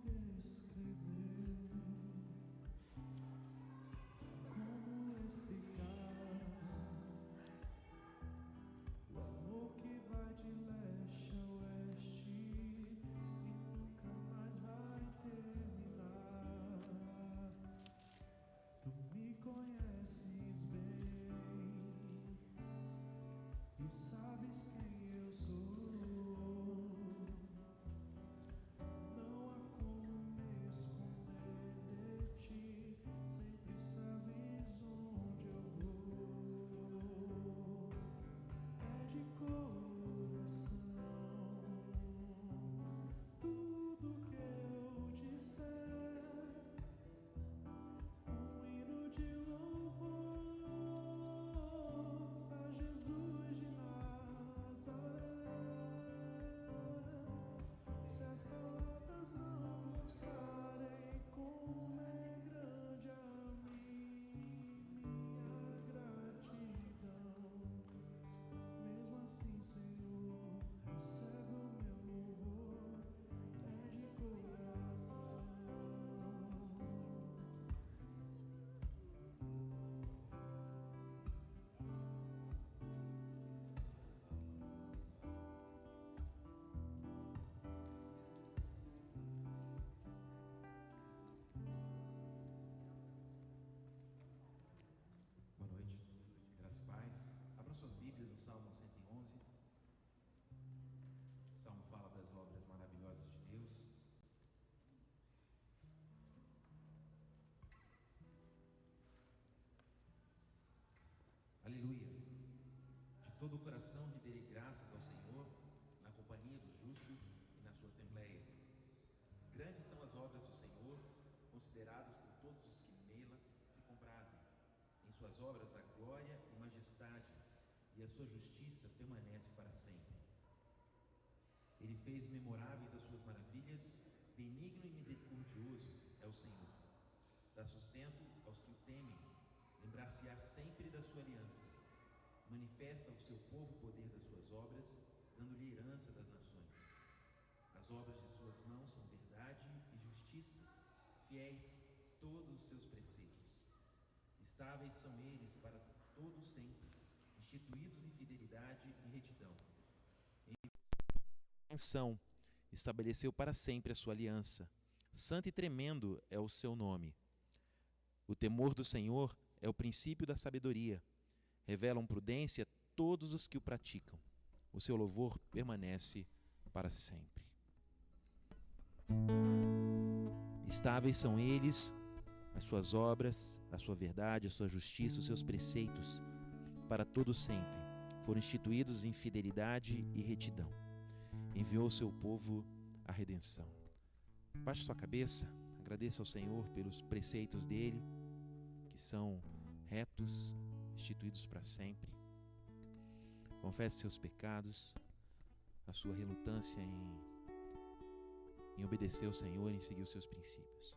descrever, como explicar o amor que vai de leste a oeste e nunca mais vai terminar. Tu me conheces bem e sabes quem eu sou. Se as palavras não mostrarem como é grande a mim, minha gratidão, mesmo assim, Senhor, recebe o meu louvor, é de coração. Boa noite, graças e paz. Abram suas Bíblias no Salmo 111. O Salmo fala das obras maravilhosas de Deus. Aleluia! De todo o coração renderei graças ao Senhor, na companhia dos justos e na sua assembleia. Grandes são as obras do Senhor, consideradas por todos os que nelas se comprazem. Em suas obras há glória e majestade, e a sua justiça permanece para sempre. Ele fez memoráveis as suas maravilhas, benigno e misericordioso é o Senhor. Dá sustento aos que o temem, lembrar-se-á sempre da sua aliança. Manifesta ao seu povo o poder das suas obras, dando-lhe herança das nações. As obras de suas mãos são verdade e justiça, fiéis todos os seus preceitos. Estáveis são eles para todo sempre, instituídos em fidelidade e retidão. Em intenção estabeleceu para sempre a sua aliança. Santo e tremendo é o seu nome. O temor do Senhor é o princípio da sabedoria. Revelam prudência todos os que o praticam. O seu louvor permanece para sempre. Estáveis são eles, as suas obras, a sua verdade, a sua justiça, os seus preceitos, para todo sempre. Foram instituídos em fidelidade e retidão. Enviou ao seu povo a redenção. Baixe sua cabeça, agradeça ao Senhor pelos preceitos dele, que são retos, instituídos para sempre. Confesse seus pecados, a sua relutância em obedecer ao Senhor e em seguir os seus princípios.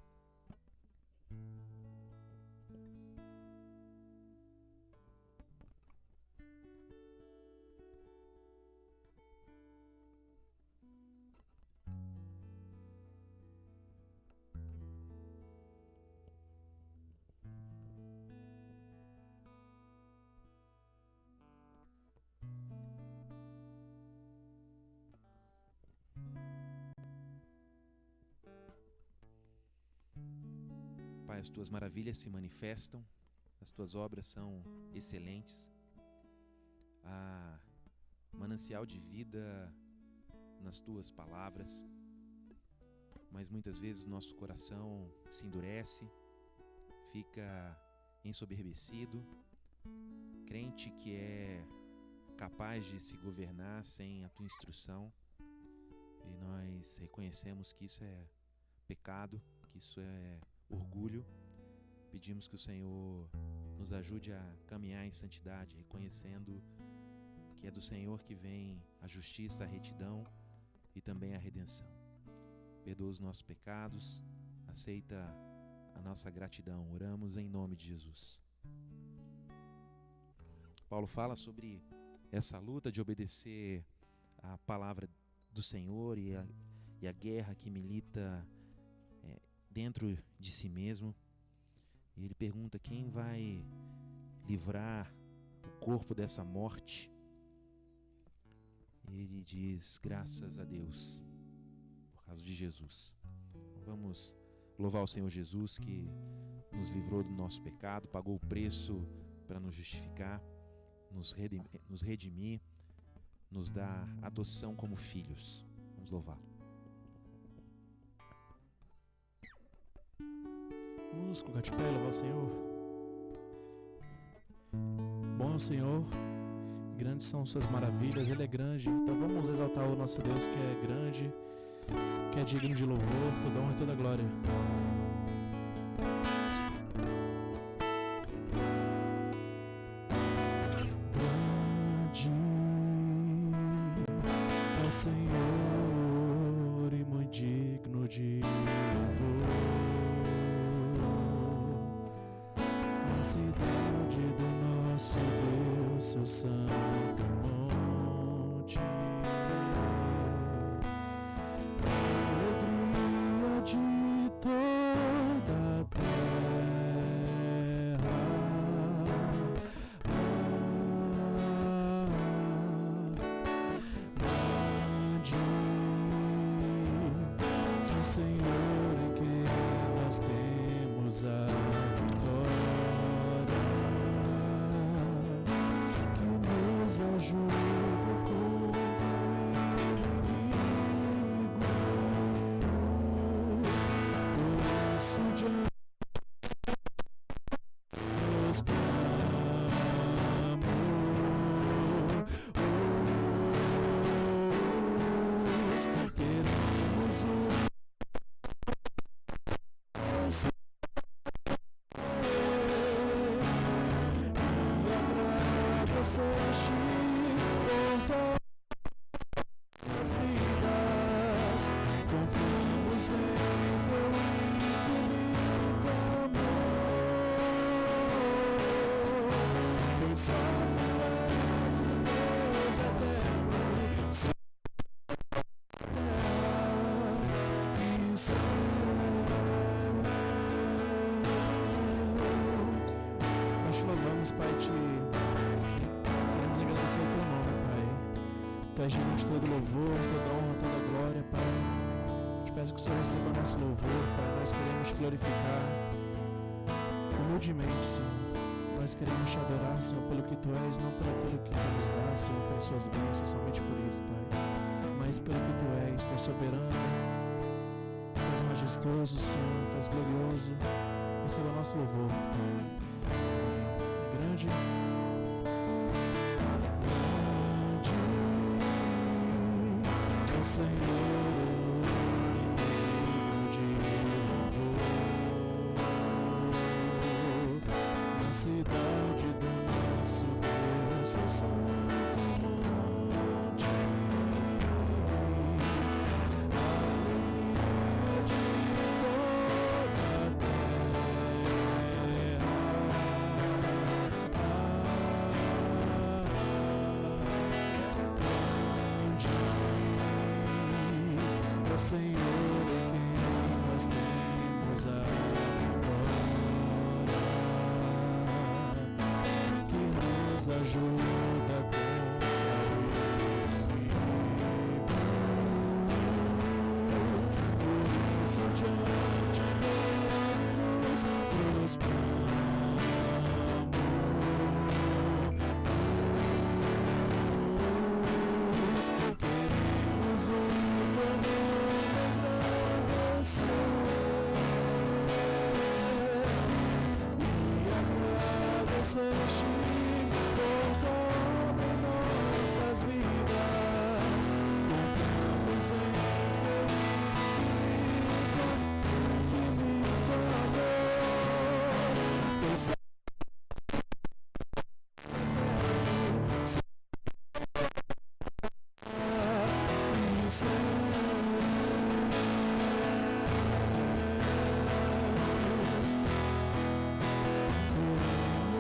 Pai, as tuas maravilhas se manifestam, as tuas obras são excelentes. Há manancial de vida nas tuas palavras, mas muitas vezes nosso coração se endurece, fica ensoberbecido, crente que é capaz de se governar sem a tua instrução, e nós reconhecemos que isso é pecado, que isso é orgulho. Pedimos que o Senhor nos ajude a caminhar em santidade, reconhecendo que é do Senhor que vem a justiça, a retidão e também a redenção. Perdoa os nossos pecados, aceita a nossa gratidão. Oramos em nome de Jesus. Paulo fala sobre essa luta de obedecer a palavra do Senhor e a guerra que milita dentro de si mesmo. E ele pergunta: quem vai livrar o corpo dessa morte? E ele diz: graças a Deus, por causa de Jesus. Vamos louvar o Senhor Jesus, que nos livrou do nosso pecado, pagou o preço para nos justificar, nos redimir, nos dar adoção como filhos. Vamos louvá-lo. Vamos colocar de pé e louvar o Senhor. Bom é o Senhor, grandes são suas maravilhas, Ele é grande. Então vamos exaltar o nosso Deus, que é grande, que é digno de louvor, toda honra e toda glória. Grande é o Senhor e muito digno de louvor. Na cidade do nosso Deus, seu santo monte, alegria de toda a terra. Grande é o Senhor em quem nós temos a vitória, que nos ajuda contra o inimigo. Por isso diante Deus clamo, queremos o nossas vidas, confiamos em teu infinito amor, pois só tu és o Deus eterno, terra e céu. Nós te louvamos, Pai, queremos agradecer o teu nome, Pai. Tu és digno de todo louvor, toda honra, toda glória, Pai. Te peço que o Senhor receba nosso louvor, Pai. Nós queremos te glorificar humildemente, Senhor. Nós queremos te adorar, Senhor, pelo que tu és, não pelo aquilo que tu nos dá, Senhor, pelas suas bênçãos, somente por isso, Pai. Mas pelo que tu és soberano, tu és majestoso, Senhor, tu és glorioso. Receba nosso louvor, Pai. Grande. Senhor, digno de louvor, na cidade do nosso Deus, seu santo monte, alegria de toda a terra. O Senhor em quem nós temos a vitória, que nos ajuda contra o inimigo. Por isso diante dele nos prostramos, queremos o agradecer-te por todo em nossas vidas, confiamos em teu infinito amor, teu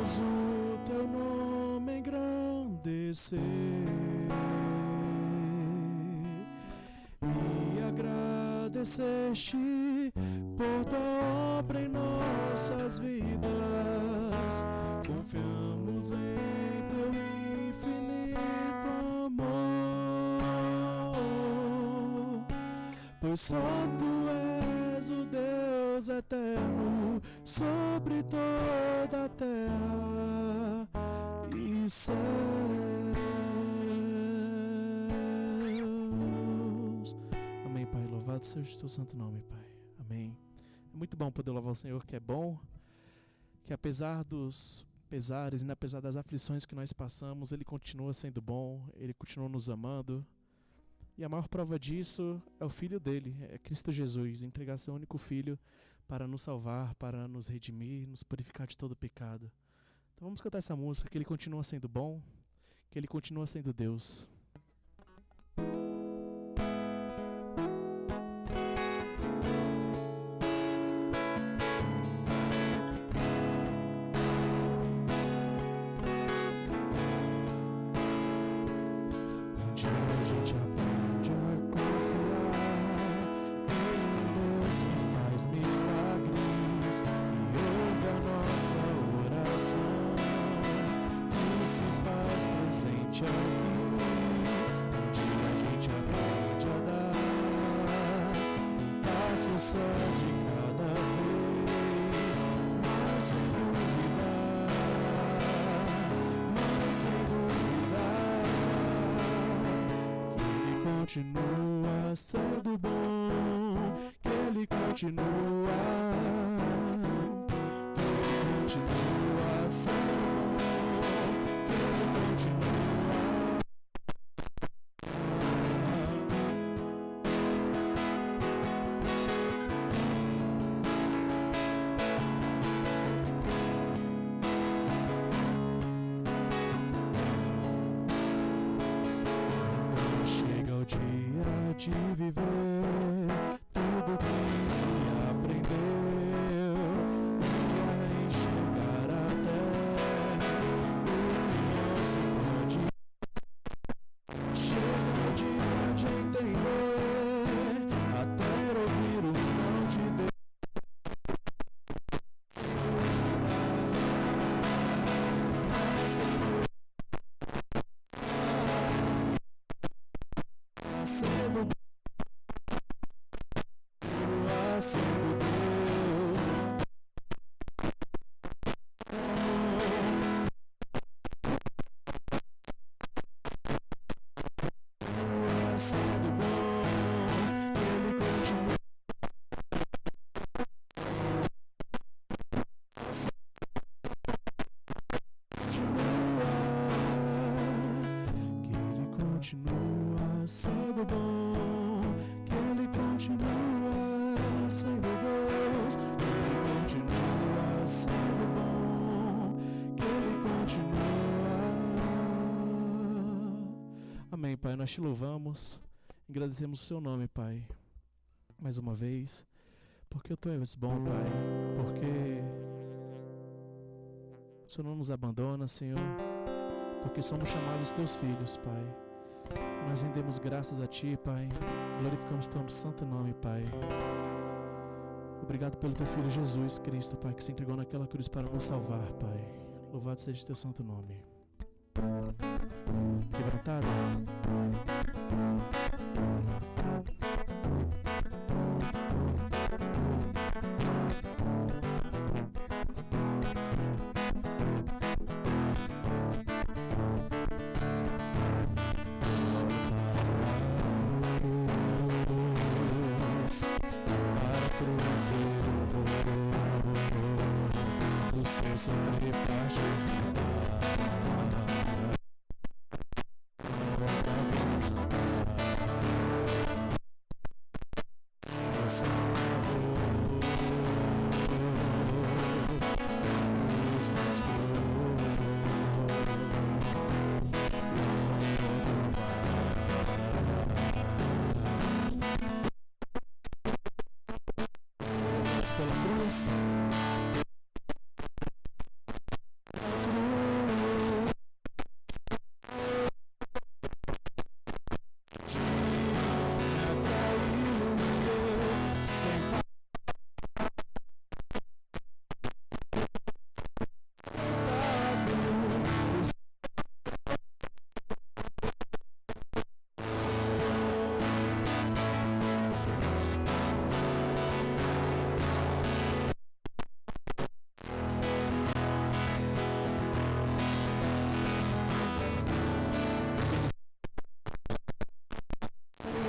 queremos o teu nome engrandecer e agradecer-te por tua obra em nossas vidas. Confiamos em teu infinito amor, pois só tu és o Deus eterno sobre toda a terra e céus. Amém, Pai. Louvado seja o teu santo nome, Pai. Amém. É muito bom poder louvar o Senhor, que é bom, que apesar dos pesares e apesar das aflições que nós passamos, Ele continua sendo bom, Ele continua nos amando. E a maior prova disso é o Filho dele, é Cristo Jesus, entregar seu único Filho para nos salvar, para nos redimir, nos purificar de todo pecado. Então vamos cantar essa música, que Ele continua sendo bom, que Ele continua sendo Deus. Só de cada vez, mas sem duvidar, que Ele continua sendo bom, que Ele continua sendo bom, que Ele continua. De viver tudo que se aprendeu e a enxergar a terra, o que não se pode. Chega o dia de entender, até ouvir o não de Deus. Sendo Deus, sendo bom, Ele continua, que Ele continua sendo bom, que Ele continua sendo Deus, que Ele continua sendo bom, que Ele continua. Amém, Pai, nós te louvamos, agradecemos o seu nome, Pai, mais uma vez, porque tu és bom, Pai, porque o Senhor não nos abandona, Senhor, porque somos chamados teus filhos, Pai. Nós rendemos graças a Ti, Pai. Glorificamos Teu santo nome, Pai. Obrigado pelo Teu Filho Jesus Cristo, Pai, que se entregou naquela cruz para nos salvar, Pai. Louvado seja Teu santo nome. Quebrantado? Sofrer participar. Você os mais pela cruz.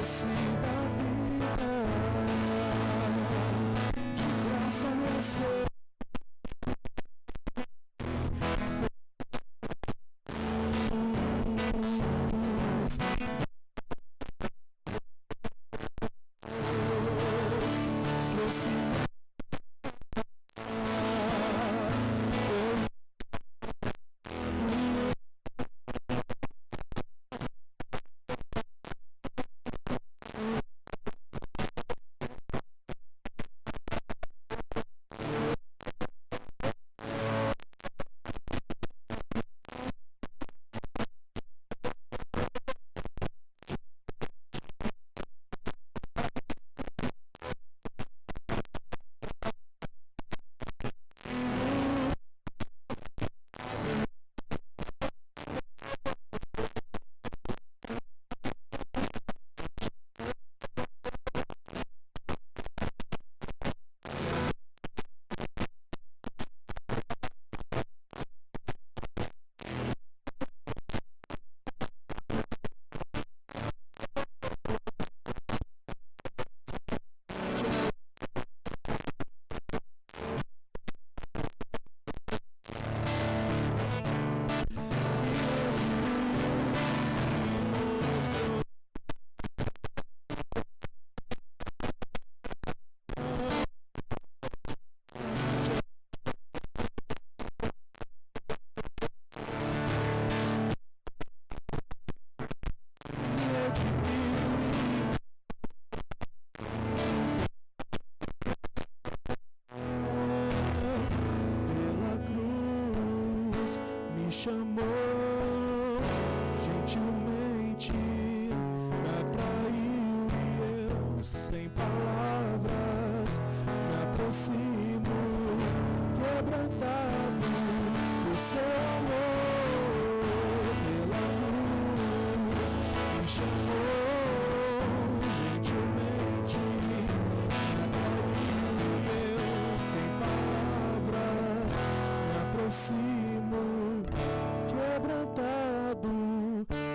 doce da vida, de graça recebo. Chamou gentilmente, me atraiu e eu, sem palavras, me aproximo, quebrantado por seu amor. Pela cruz me chamou gentilmente, me atraiu e eu, sem palavras, me aproximo, quebrantado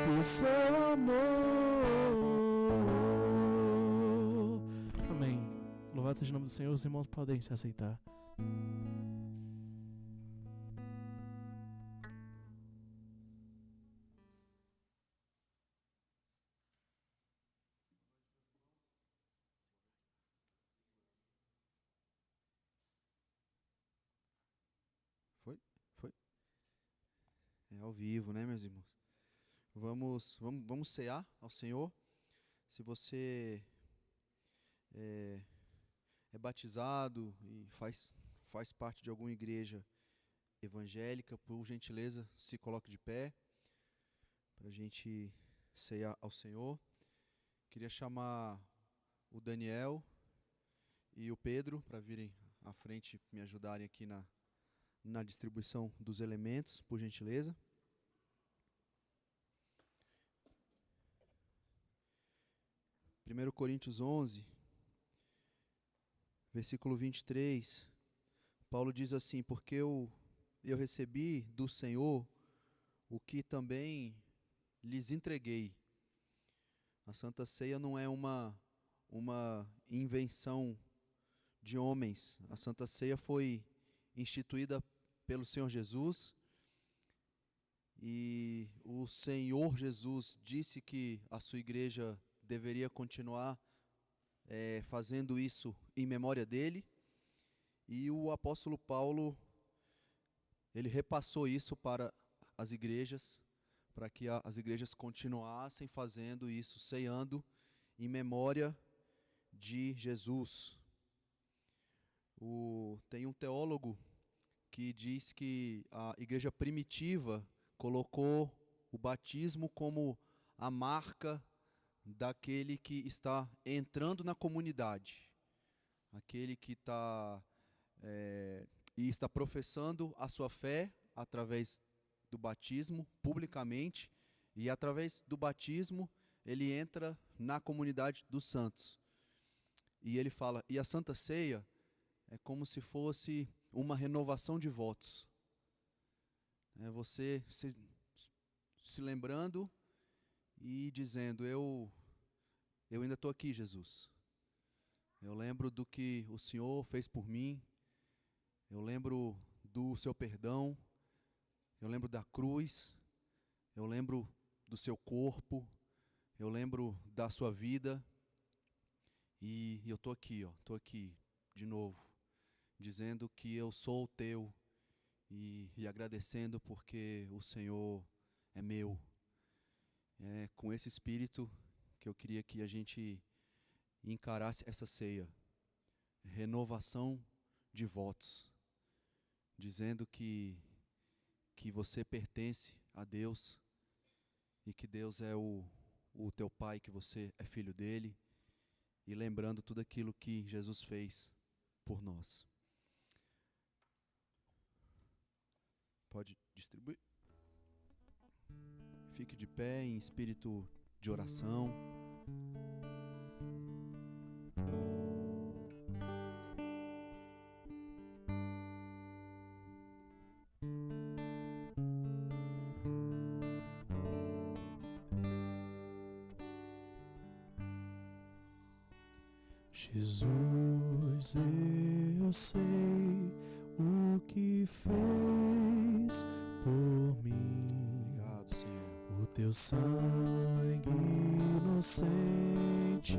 por seu amor. Amém. Louvado seja o nome do Senhor. Os irmãos podem se aceitar. Foi? É ao vivo, né, meus irmãos? Vamos cear ao Senhor. Se você é batizado e faz parte de alguma igreja evangélica, por gentileza, se coloque de pé para a gente cear ao Senhor. Queria chamar o Daniel e o Pedro para virem à frente me ajudarem aqui na distribuição dos elementos, por gentileza. Primeiro Coríntios 11, versículo 23, Paulo diz assim: porque eu recebi do Senhor o que também lhes entreguei. A Santa Ceia não é uma invenção de homens. A Santa Ceia foi instituída pelo Senhor Jesus, e o Senhor Jesus disse que a sua igreja deveria continuar fazendo isso em memória dele, e o apóstolo Paulo, ele repassou isso para as igrejas, para que as igrejas continuassem fazendo isso, ceando em memória de Jesus. Tem um teólogo que diz que a igreja primitiva colocou o batismo como a marca daquele que está entrando na comunidade, aquele que está professando a sua fé através do batismo publicamente, e através do batismo ele entra na comunidade dos santos. E ele fala, e a Santa Ceia é como se fosse uma renovação de votos. Você se lembrando e dizendo, eu eu ainda estou aqui, Jesus. Eu lembro do que o Senhor fez por mim, eu lembro do seu perdão, eu lembro da cruz, eu lembro do seu corpo, eu lembro da sua vida, e eu estou aqui, estou aqui de novo, dizendo que eu sou o teu, e agradecendo porque o Senhor é meu. É com esse espírito que eu queria que a gente encarasse essa ceia, renovação de votos, dizendo que você pertence a Deus e que Deus é o teu Pai, que você é filho dele, e lembrando tudo aquilo que Jesus fez por nós. Pode distribuir. Fique de pé em espírito de oração. Jesus, eu sei o que fez por mim. Obrigado, Senhor. O teu sangue inocente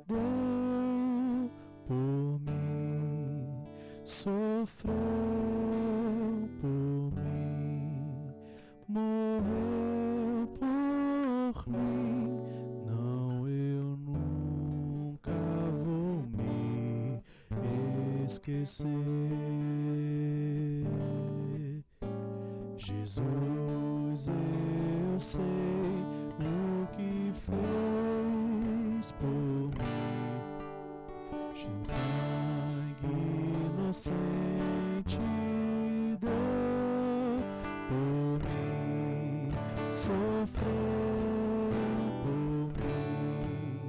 deu por mim, sofreu por mim, morreu por mim. Não, eu nunca vou me esquecer. Jesus, eu sei o que fez por mim. Seu sangue inocente deu por mim, sofreu por mim,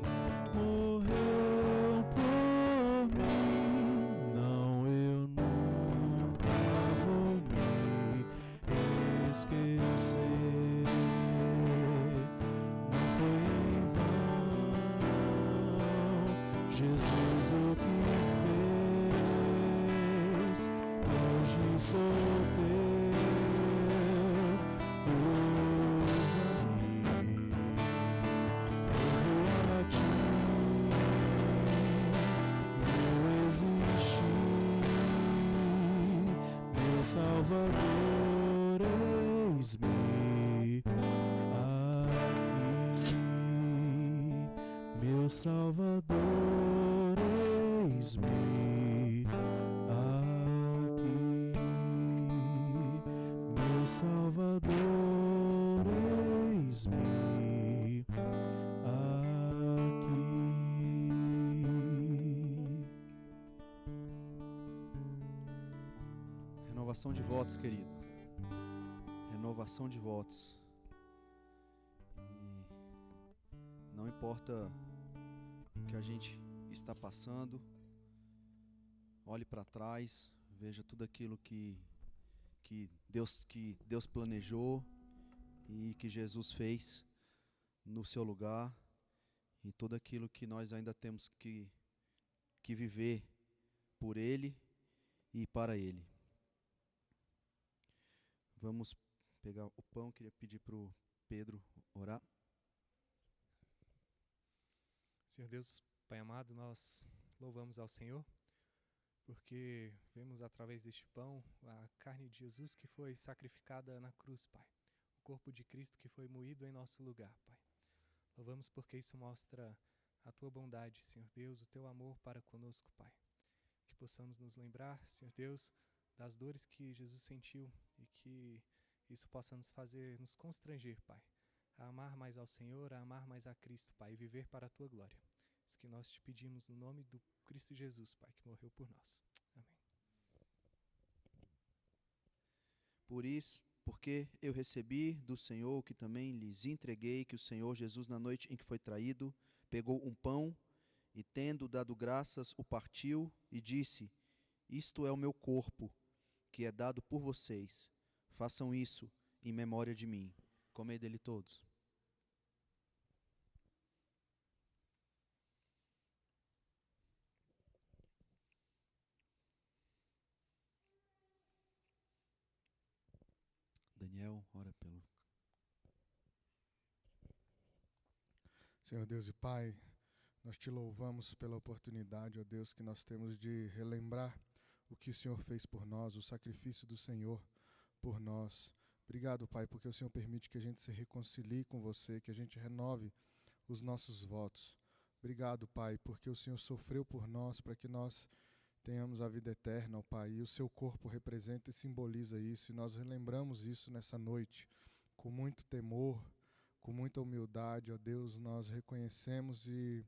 morreu por mim. Não, eu nunca vou me esquecer. Não foi em vão, Jesus o que fez. Hoje sou teu, usa-me, eu vou a ti, meu existir, meu Salvador, eis-me aqui, meu Salvador, eis-me aqui, meu Salvador, eis-me aqui. Renovação de votos, querido. Renovação de votos. E não importa o que a gente está passando, olhe para trás, veja tudo aquilo que Deus planejou e que Jesus fez no seu lugar, e tudo aquilo que nós ainda temos que viver por Ele e para Ele. Vamos pegar o pão. Queria pedir para o Pedro orar. Senhor Deus, Pai amado, nós louvamos ao Senhor, porque vemos através deste pão a carne de Jesus que foi sacrificada na cruz, Pai. O corpo de Cristo que foi moído em nosso lugar, Pai. Louvamos porque isso mostra a Tua bondade, Senhor Deus, o Teu amor para conosco, Pai. Que possamos nos lembrar, Senhor Deus, das dores que Jesus sentiu e que isso possa nos fazer, nos constranger, Pai, a amar mais ao Senhor, a amar mais a Cristo, Pai, e viver para a Tua glória. Isso que nós te pedimos no nome do Cristo Jesus, Pai, que morreu por nós. Amém. Por isso, porque eu recebi do Senhor o que também lhes entreguei, que o Senhor Jesus, na noite em que foi traído, pegou um pão e, tendo dado graças, o partiu e disse: isto é o meu corpo, que é dado por vocês. Façam isso em memória de mim. Comei dele todos. Daniel, ora pelo... Senhor Deus e Pai, nós te louvamos pela oportunidade, ó Deus, que nós temos de relembrar o que o Senhor fez por nós, o sacrifício do Senhor por nós. Obrigado, Pai, porque o Senhor permite que a gente se reconcilie com você, que a gente renove os nossos votos. Obrigado, Pai, porque o Senhor sofreu por nós para que nós tenhamos a vida eterna, ó Pai, e o seu corpo representa e simboliza isso, e nós relembramos isso nessa noite, com muito temor, com muita humildade, ó Deus, nós reconhecemos e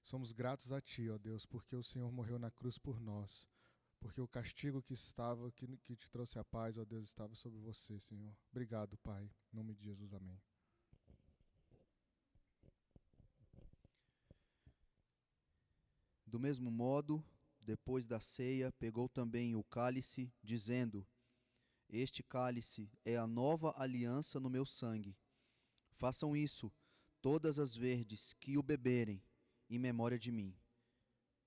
somos gratos a Ti, ó Deus, porque o Senhor morreu na cruz por nós, porque o castigo que te trouxe a paz, ó Deus, estava sobre você, Senhor. Obrigado, Pai. Em nome de Jesus, amém. Do mesmo modo, depois da ceia, pegou também o cálice, dizendo: Este cálice é a nova aliança no meu sangue. Façam isso todas as vezes que o beberem, em memória de mim.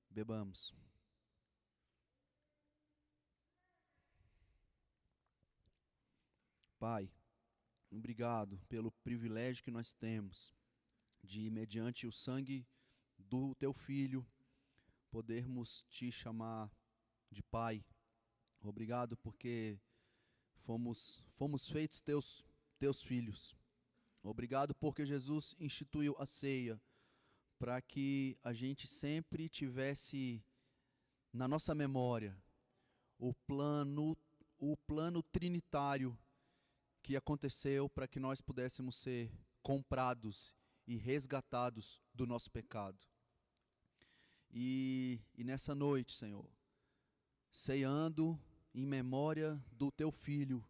Bebamos. Pai, obrigado pelo privilégio que nós temos de, mediante o sangue do Teu Filho, podermos Te chamar de Pai. Obrigado porque fomos feitos Teus filhos. Obrigado porque Jesus instituiu a ceia para que a gente sempre tivesse na nossa memória o plano trinitário que aconteceu para que nós pudéssemos ser comprados e resgatados do nosso pecado. E nessa noite, Senhor, ceando em memória do Teu Filho,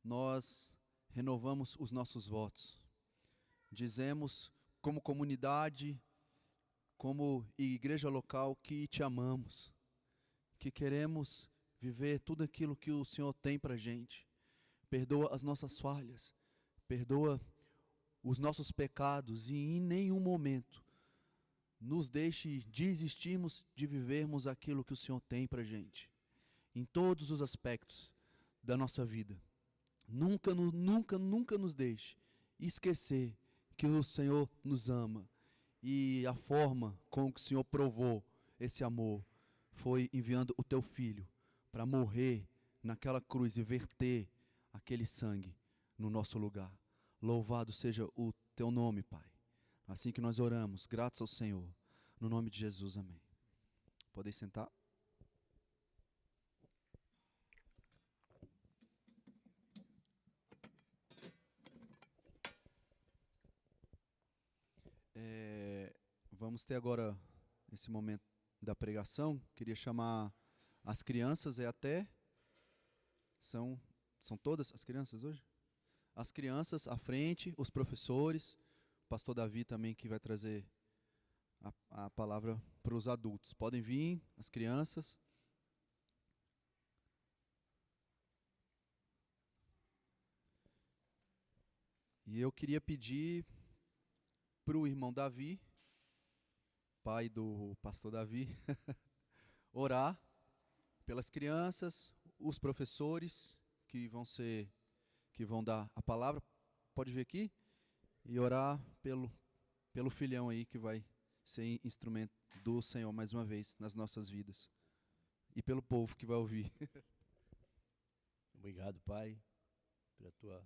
nós renovamos os nossos votos. Dizemos, como comunidade, como igreja local, que Te amamos, que queremos viver tudo aquilo que o Senhor tem para a gente. Perdoa as nossas falhas, perdoa os nossos pecados e em nenhum momento nos deixe desistirmos de vivermos aquilo que o Senhor tem para a gente, em todos os aspectos da nossa vida. Nunca nos deixe esquecer que o Senhor nos ama e a forma com que o Senhor provou esse amor foi enviando o Teu Filho para morrer naquela cruz e verter aquele sangue no nosso lugar. Louvado seja o Teu nome, Pai. Assim que nós oramos, gratos ao Senhor, no nome de Jesus, amém. Podem sentar. Vamos ter agora esse momento da pregação. Queria chamar as crianças, são todas as crianças hoje? As crianças à frente, os professores, o pastor Davi também que vai trazer a palavra para os adultos. Podem vir, as crianças. E eu queria pedir para o irmão Davi, pai do pastor Davi, orar pelas crianças, os professores que vão dar a palavra, pode vir aqui, e orar pelo filhão aí que vai ser instrumento do Senhor mais uma vez nas nossas vidas, e pelo povo que vai ouvir. Obrigado, Pai, pela Tua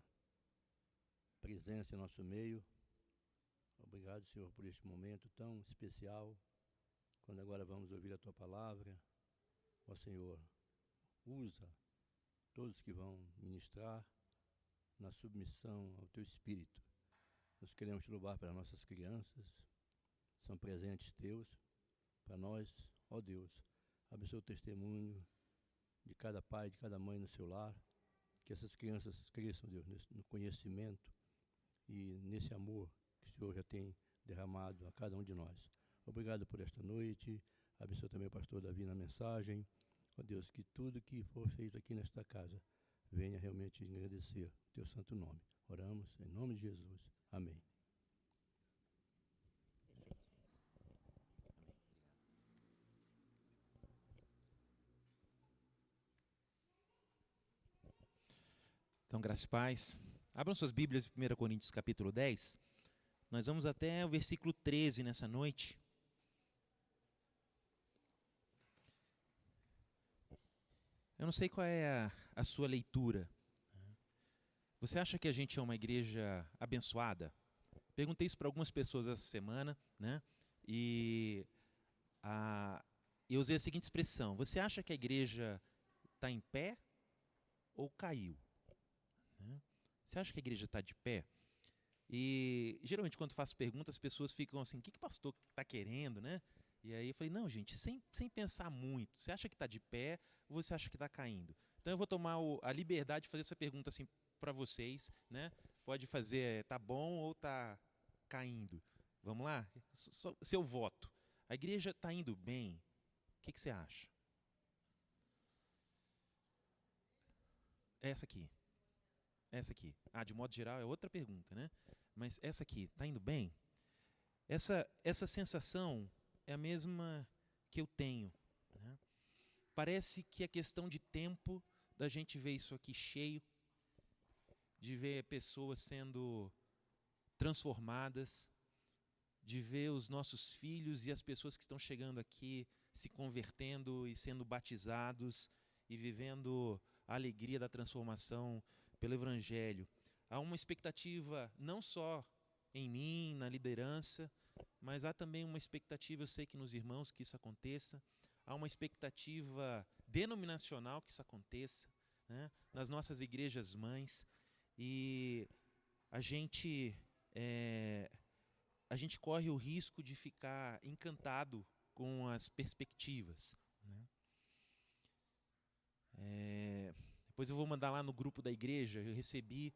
presença em nosso meio. Obrigado, Senhor, por este momento tão especial, quando agora vamos ouvir a Tua palavra. Ó Senhor, usa todos que vão ministrar na submissão ao Teu Espírito. Nós queremos Te louvar pelas nossas crianças, são presentes Teus, para nós, ó Deus. Abençoa o testemunho de cada pai, de cada mãe no seu lar, que essas crianças cresçam, Deus, no conhecimento e nesse amor que o Senhor já tem derramado a cada um de nós. Obrigado por esta noite. Abençoa também o pastor Davi na mensagem. Ó Deus, que tudo que for feito aqui nesta casa venha realmente engrandecer o Teu santo nome. Oramos em nome de Jesus. Amém. Então Então, graça e paz. Abram suas Bíblias em 1 Coríntios capítulo 10. Nós vamos até o versículo 13 nessa noite. Eu não sei qual é a sua leitura. Você acha que a gente é uma igreja abençoada? Perguntei isso para algumas pessoas essa semana, né? E eu usei a seguinte expressão: você acha que a igreja está em pé ou caiu? Né? Você acha que a igreja está de pé? E geralmente quando faço perguntas, as pessoas ficam assim: o que o pastor está querendo, né? E aí eu falei: não, gente, sem pensar muito. Você acha que está de pé ou você acha que está caindo? Então eu vou tomar a liberdade de fazer essa pergunta assim para vocês, né? Pode fazer, tá bom ou tá caindo? Vamos lá? Seu voto. A igreja está indo bem? O que você acha? Essa aqui. Essa aqui. De modo geral é outra pergunta, né? Mas essa aqui, está indo bem? Essa sensação é a mesma que eu tenho, né? Parece que é questão de tempo da gente ver isso aqui cheio, de ver pessoas sendo transformadas, de ver os nossos filhos e as pessoas que estão chegando aqui se convertendo e sendo batizados e vivendo a alegria da transformação pelo Evangelho. Há uma expectativa não só em mim, na liderança, mas há também uma expectativa, eu sei que nos irmãos que isso aconteça, há uma expectativa denominacional que isso aconteça, né, nas nossas igrejas mães, e a gente corre o risco de ficar encantado com as perspectivas, né? Depois eu vou mandar lá no grupo da igreja, eu recebi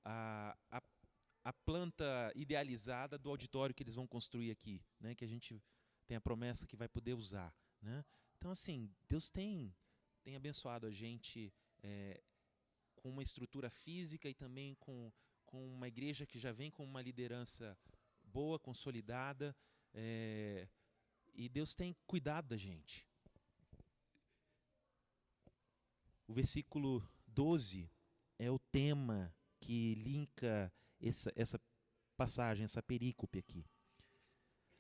a planta idealizada do auditório que eles vão construir aqui, né, que a gente tem a promessa que vai poder usar, né? Então, assim, Deus tem abençoado a gente com uma estrutura física e também com uma igreja que já vem com uma liderança boa, consolidada, e Deus tem cuidado da gente. O versículo 12 é o tema que linka essa passagem, essa perícope aqui.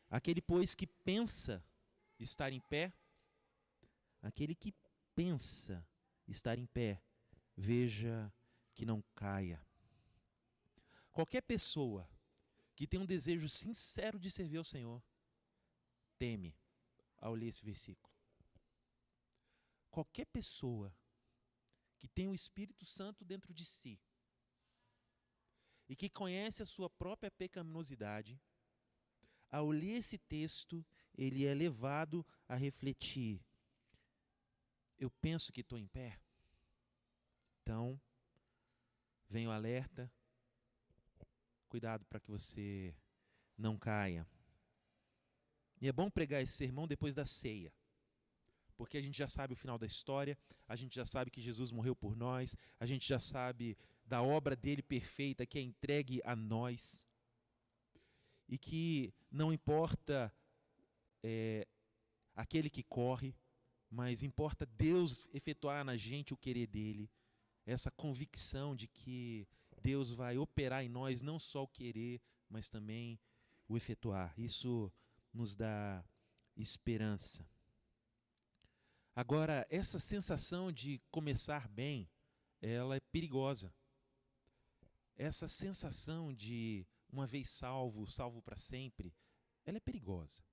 Aquele, pois, que pensa estar em pé, aquele que pensa estar em pé, veja que não caia. Qualquer pessoa que tem um desejo sincero de servir ao Senhor, teme ao ler esse versículo. Qualquer pessoa que tem o Espírito Santo dentro de si e que conhece a sua própria pecaminosidade, ao ler esse texto, ele é levado a refletir: eu penso que estou em pé? Então, vem o alerta, cuidado para que você não caia. E é bom pregar esse sermão depois da ceia, porque a gente já sabe o final da história, a gente já sabe que Jesus morreu por nós, a gente já sabe da obra dele perfeita que é entregue a nós, e que não importa aquele que corre, mas importa Deus efetuar na gente o querer dele, essa convicção de que Deus vai operar em nós não só o querer, mas também o efetuar. Isso nos dá esperança. Agora, essa sensação de começar bem, ela é perigosa. Essa sensação de uma vez salvo para sempre, ela é perigosa.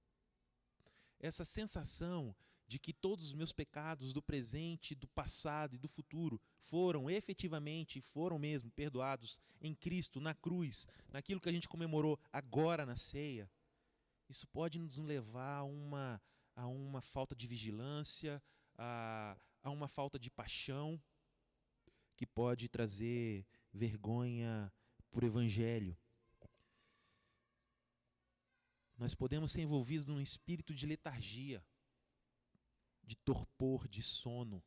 Essa sensação de que todos os meus pecados do presente, do passado e do futuro foram efetivamente, foram mesmo perdoados em Cristo, na cruz, naquilo que a gente comemorou agora na ceia, isso pode nos levar a uma falta de vigilância, a uma falta de paixão, que pode trazer vergonha para o Evangelho. Nós podemos ser envolvidos num espírito de letargia, de torpor, de sono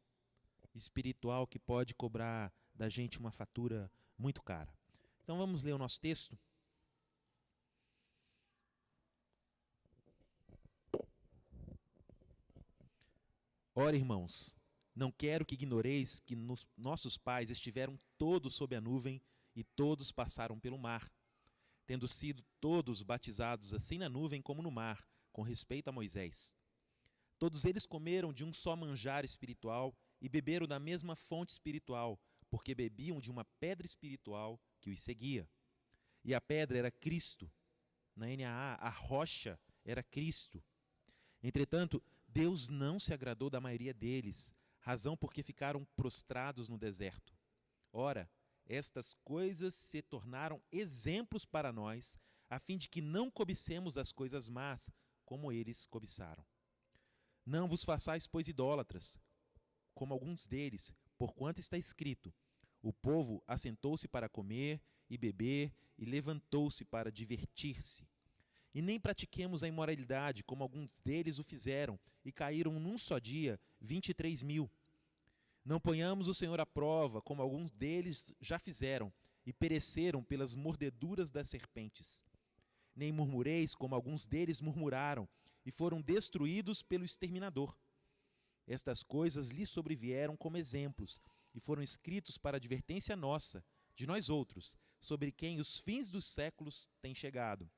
espiritual que pode cobrar da gente uma fatura muito cara. Então vamos ler o nosso texto. Ora, irmãos, Não quero que ignoreis que nossos pais estiveram todos sob a nuvem e todos passaram pelo mar, tendo sido todos batizados assim na nuvem como no mar, com respeito a Moisés. Todos eles comeram de um só manjar espiritual e beberam da mesma fonte espiritual, porque bebiam de uma pedra espiritual que os seguia. E a pedra era Cristo. Na NAA, a rocha era Cristo. Entretanto, Deus não se agradou da maioria deles, razão porque ficaram prostrados no deserto. Ora, estas coisas se tornaram exemplos para nós, a fim de que não cobicemos as coisas más, como eles cobiçaram. Não vos façais, pois, idólatras, como alguns deles, porquanto está escrito: o povo assentou-se para comer e beber e levantou-se para divertir-se. E nem pratiquemos a imoralidade, como alguns deles o fizeram, e caíram num só dia 23.000. Não ponhamos o Senhor à prova, como alguns deles já fizeram, e pereceram pelas mordeduras das serpentes. Nem murmureis, como alguns deles murmuraram, e foram destruídos pelo exterminador. Estas coisas lhes sobrevieram como exemplos, e foram escritos para advertência nossa, de nós outros, sobre quem os fins dos séculos têm chegado.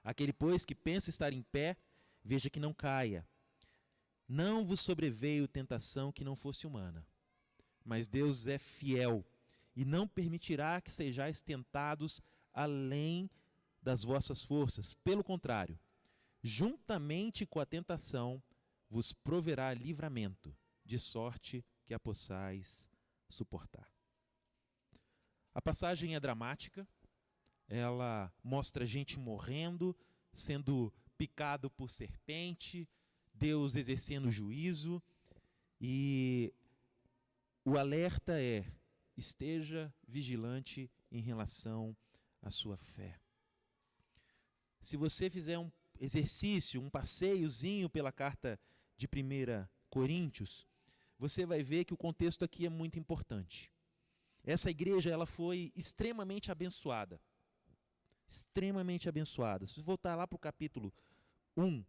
Aquele, pois, que pensa estar em pé, veja que não caia. Não vos sobreveio tentação que não fosse humana, mas Deus é fiel, e não permitirá que sejais tentados além das vossas forças. Pelo contrário, juntamente com a tentação, vos proverá livramento, de sorte que a possais suportar. A passagem é dramática, ela mostra gente morrendo, sendo picado por serpente, Deus exercendo juízo, e o alerta é: esteja vigilante em relação à sua fé. Se você fizer um exercício, um passeiozinho pela carta de 1 Coríntios, você vai ver que o contexto aqui é muito importante. Essa igreja, ela foi extremamente abençoada. Extremamente abençoada. Se você voltar lá para o capítulo 1,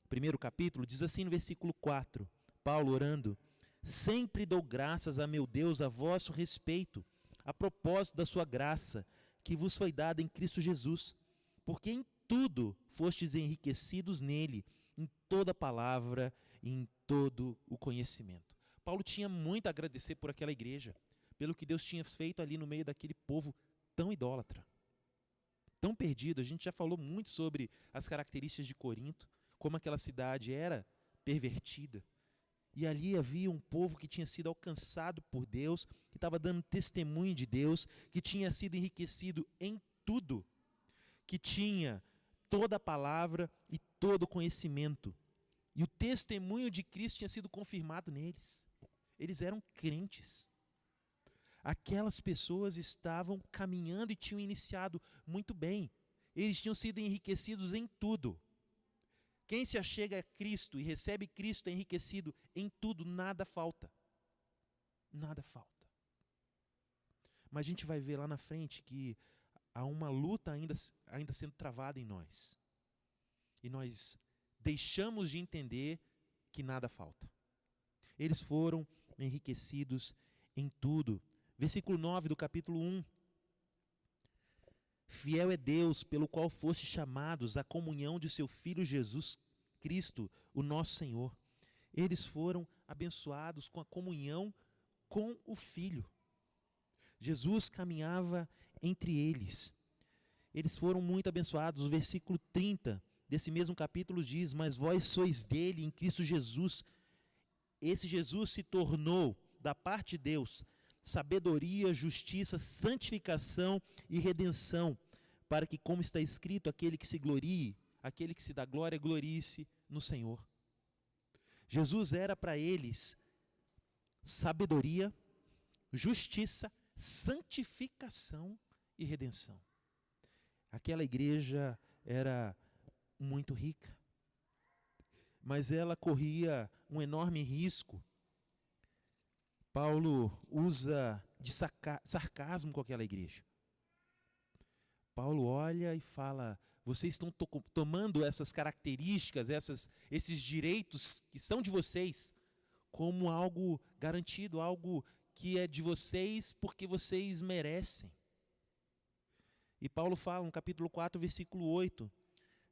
primeiro capítulo, diz assim no versículo 4, Paulo orando: sempre dou graças a meu Deus a vosso respeito, a propósito da sua graça, que vos foi dada em Cristo Jesus, porque em tudo fostes enriquecidos nele, em toda palavra e em todo o conhecimento. Paulo tinha muito a agradecer por aquela igreja, pelo que Deus tinha feito ali no meio daquele povo tão idólatra, tão perdido. A gente já falou muito sobre as características de Corinto, como aquela cidade era pervertida. E ali havia um povo que tinha sido alcançado por Deus, que estava dando testemunho de Deus, que tinha sido enriquecido em tudo, que tinha toda a palavra e todo o conhecimento. E o testemunho de Cristo tinha sido confirmado neles. Eles eram crentes. Aquelas pessoas estavam caminhando e tinham iniciado muito bem. Eles tinham sido enriquecidos em tudo. Quem se achega a Cristo e recebe Cristo é enriquecido em tudo, nada falta. Nada falta. Mas a gente vai ver lá na frente que há uma luta ainda sendo travada em nós. E nós deixamos de entender que nada falta. Eles foram enriquecidos em tudo. Versículo 9 do capítulo 1. Fiel é Deus, pelo qual fostes chamados à comunhão de seu Filho Jesus Cristo, o nosso Senhor. Eles foram abençoados com a comunhão com o Filho. Jesus caminhava entre eles. Eles foram muito abençoados. O versículo 30 desse mesmo capítulo diz: mas vós sois dele em Cristo Jesus. Esse Jesus se tornou, da parte de Deus, sabedoria, justiça, santificação e redenção, para que, como está escrito, aquele que se glorie, aquele que se dá glória, glorie-se no Senhor. Jesus era para eles sabedoria, justiça, santificação e redenção. Aquela igreja era muito rica, mas ela corria um enorme risco. Paulo usa de sarcasmo com aquela igreja. Paulo olha e fala: vocês estão tomando essas características, esses direitos que são de vocês, como algo garantido, algo que é de vocês porque vocês merecem. E Paulo fala no capítulo 4, versículo 8,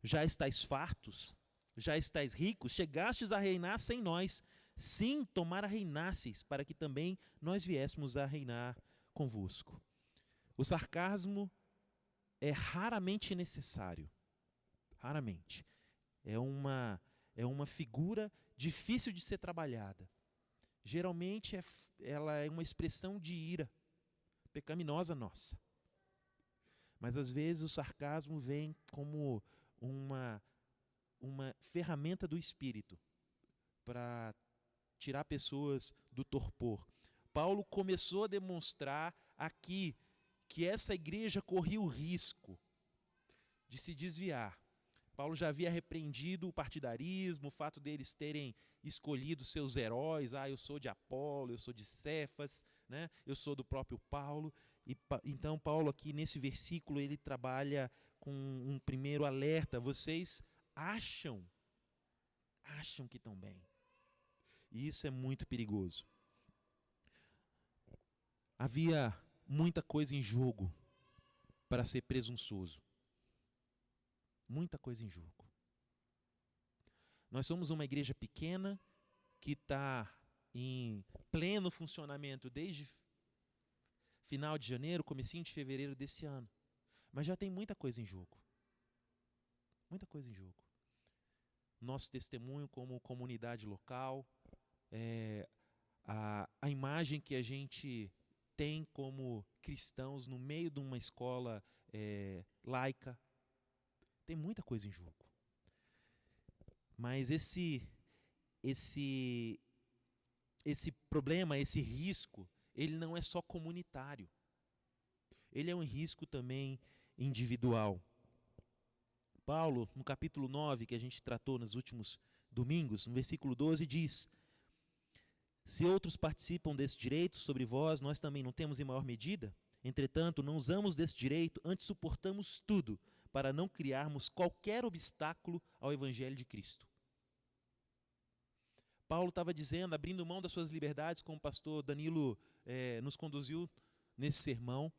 já estáis fartos, já estáis ricos, chegastes a reinar sem nós. Sim, tomara reinasseis, para que também nós viéssemos a reinar convosco. O sarcasmo é raramente necessário. Raramente. É uma figura difícil de ser trabalhada. Geralmente ela é uma expressão de ira pecaminosa nossa. Mas às vezes o sarcasmo vem como uma ferramenta do Espírito para tirar pessoas do torpor. Paulo começou a demonstrar aqui que essa igreja corria o risco de se desviar. Paulo já havia repreendido o partidarismo, o fato deles terem escolhido seus heróis. Eu sou de Apolo, eu sou de Cefas, né? Eu sou do próprio Paulo. Então Paulo aqui nesse versículo ele trabalha com um primeiro alerta. Vocês acham que estão bem. E isso é muito perigoso. Havia muita coisa em jogo para ser presunçoso. Muita coisa em jogo. Nós somos uma igreja pequena que está em pleno funcionamento desde final de janeiro, comecinho de fevereiro desse ano. Mas já tem muita coisa em jogo. Muita coisa em jogo. Nosso testemunho como comunidade local, a imagem que a gente tem como cristãos no meio de uma escola laica. Tem muita coisa em jogo. Mas esse problema, esse risco, ele não é só comunitário. Ele é um risco também individual. Paulo, no capítulo 9, que a gente tratou nos últimos domingos, no versículo 12, diz: se outros participam desse direito sobre vós, nós também não temos em maior medida? Entretanto, não usamos desse direito, antes suportamos tudo, para não criarmos qualquer obstáculo ao Evangelho de Cristo. Paulo estava dizendo, abrindo mão das suas liberdades, como o pastor Danilo nos conduziu nesse sermão.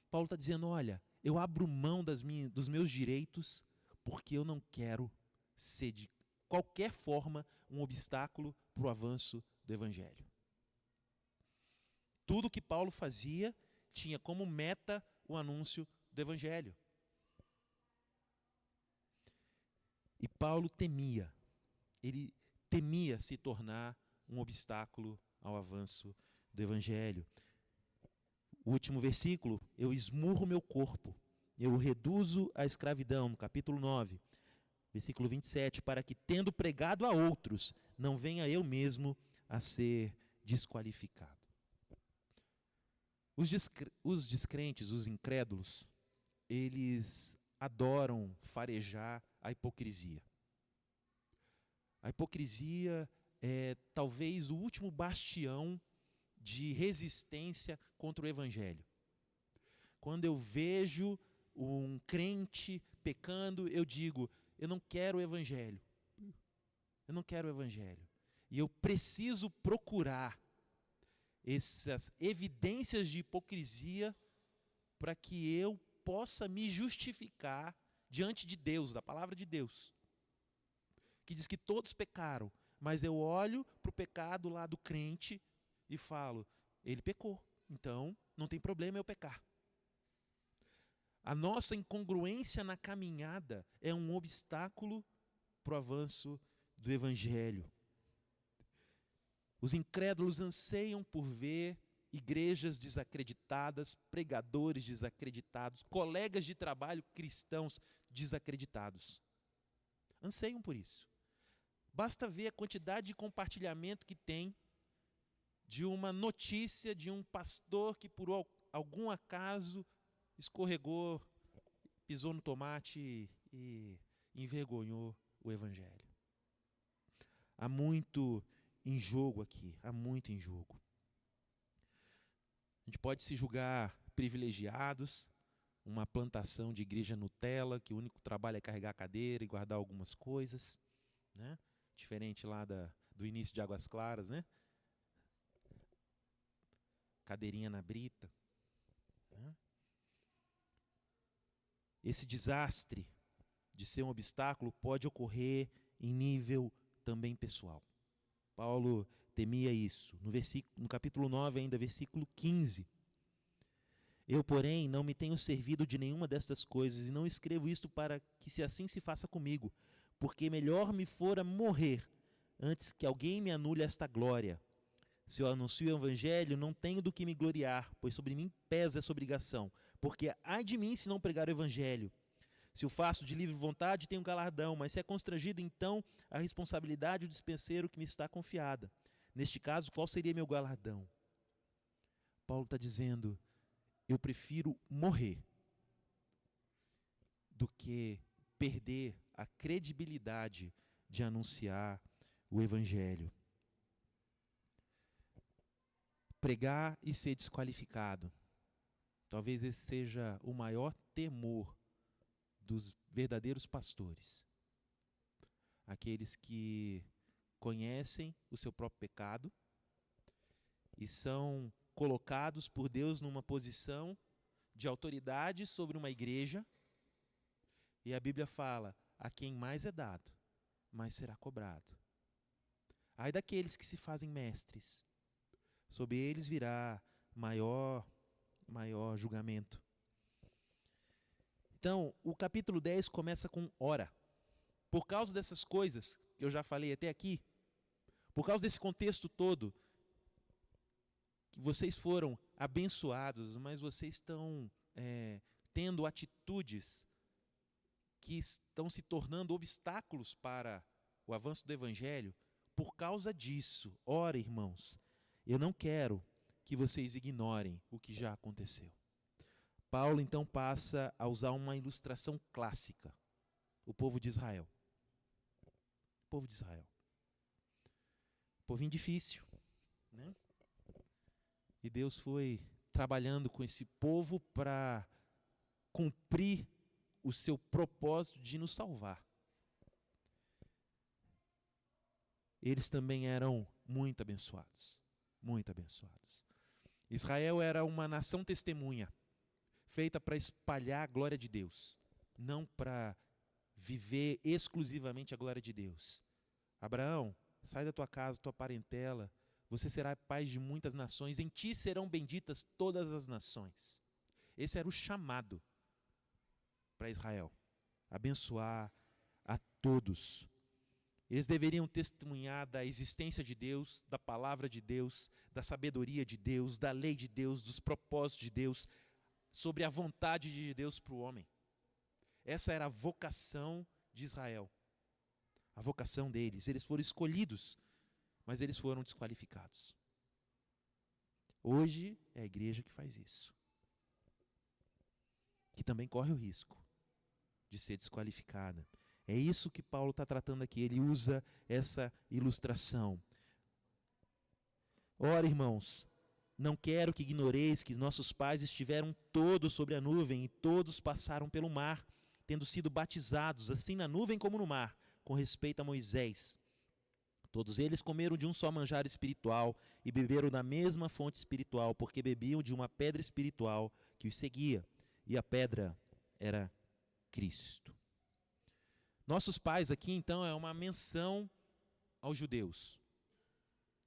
Paulo está dizendo, olha, eu abro mão dos meus direitos, porque eu não quero ser de qualquer forma um obstáculo para o avanço do Evangelho. Tudo que Paulo fazia tinha como meta o anúncio do Evangelho. E Paulo temia, ele temia se tornar um obstáculo ao avanço do Evangelho. O último versículo, eu esmurro meu corpo, eu o reduzo à escravidão, no capítulo 9, versículo 27, para que, tendo pregado a outros, não venha eu mesmo a ser desqualificado. Os descrentes, os incrédulos, eles adoram farejar a hipocrisia. A hipocrisia é talvez o último bastião de resistência contra o Evangelho. Quando eu vejo um crente pecando, eu digo, eu não quero o Evangelho. Eu não quero o Evangelho. E eu preciso procurar essas evidências de hipocrisia para que eu possa me justificar diante de Deus, da palavra de Deus, que diz que todos pecaram, mas eu olho para o pecado lá do crente e falo, ele pecou, então não tem problema eu pecar. A nossa incongruência na caminhada é um obstáculo para o avanço do Evangelho. Os incrédulos anseiam por ver igrejas desacreditadas, pregadores desacreditados, colegas de trabalho cristãos desacreditados. Anseiam por isso. Basta ver a quantidade de compartilhamento que tem de uma notícia de um pastor que por algum acaso escorregou, pisou no tomate e envergonhou o Evangelho. Há muito em jogo aqui, há muito em jogo. A gente pode se julgar privilegiados, uma plantação de igreja Nutella, que o único trabalho é carregar a cadeira e guardar algumas coisas, né? Diferente lá do início de Águas Claras, né? cadeirinha na brita, né? Esse desastre de ser um obstáculo pode ocorrer em nível também pessoal. Paulo temia isso. No capítulo 9 ainda, versículo 15. Eu, porém, não me tenho servido de nenhuma destas coisas, e não escrevo isto para que se assim se faça comigo, porque melhor me fora morrer, antes que alguém me anule esta glória. Se eu anuncio o evangelho, não tenho do que me gloriar, pois sobre mim pesa essa obrigação, porque ai de mim se não pregar o evangelho. Se o faço de livre vontade, tenho galardão, mas se é constrangido, então a responsabilidade do dispenseiro que me está confiada. Neste caso, qual seria meu galardão? Paulo está dizendo, eu prefiro morrer do que perder a credibilidade de anunciar o evangelho. Pregar e ser desqualificado. Talvez esse seja o maior temor dos verdadeiros pastores. Aqueles que conhecem o seu próprio pecado e são colocados por Deus numa posição de autoridade sobre uma igreja. E a Bíblia fala, a quem mais é dado, mais será cobrado. Ai daqueles que se fazem mestres, sobre eles virá maior julgamento. Então, o capítulo 10 começa com ora. Por causa dessas coisas que eu já falei até aqui, por causa desse contexto todo, que vocês foram abençoados, mas vocês estão tendo atitudes que estão se tornando obstáculos para o avanço do evangelho. Por causa disso, ora, irmãos, eu não quero que vocês ignorem o que já aconteceu. Paulo então passa a usar uma ilustração clássica. O povo de Israel. O povo de Israel. Povinho difícil, né? E Deus foi trabalhando com esse povo para cumprir o seu propósito de nos salvar. Eles também eram muito abençoados. Muito abençoados. Israel era uma nação testemunha, feita para espalhar a glória de Deus, não para viver exclusivamente a glória de Deus. Abraão, sai da tua casa, tua parentela, você será pai de muitas nações, em ti serão benditas todas as nações. Esse era o chamado para Israel, abençoar a todos. Eles deveriam testemunhar da existência de Deus, da palavra de Deus, da sabedoria de Deus, da lei de Deus, dos propósitos de Deus, sobre a vontade de Deus para o homem. Essa era a vocação de Israel. A vocação deles. Eles foram escolhidos, mas eles foram desqualificados. Hoje é a igreja que faz isso. Que também corre o risco de ser desqualificada. É isso que Paulo está tratando aqui. Ele usa essa ilustração. Ora, irmãos, não quero que ignoreis que nossos pais estiveram todos sobre a nuvem e todos passaram pelo mar, tendo sido batizados, assim na nuvem como no mar, com respeito a Moisés. Todos eles comeram de um só manjar espiritual e beberam da mesma fonte espiritual, porque bebiam de uma pedra espiritual que os seguia, e a pedra era Cristo. Nossos pais aqui, então, é uma menção aos judeus.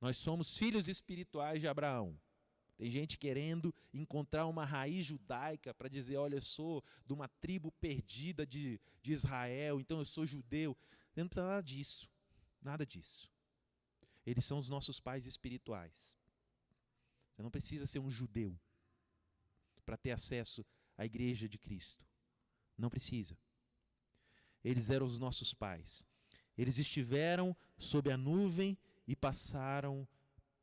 Nós somos filhos espirituais de Abraão. Tem gente querendo encontrar uma raiz judaica para dizer, olha, eu sou de uma tribo perdida de Israel, então eu sou judeu. Não precisa nada disso. Nada disso. Eles são os nossos pais espirituais. Você não precisa ser um judeu para ter acesso à igreja de Cristo. Não precisa. Eles eram os nossos pais. Eles estiveram sob a nuvem e passaram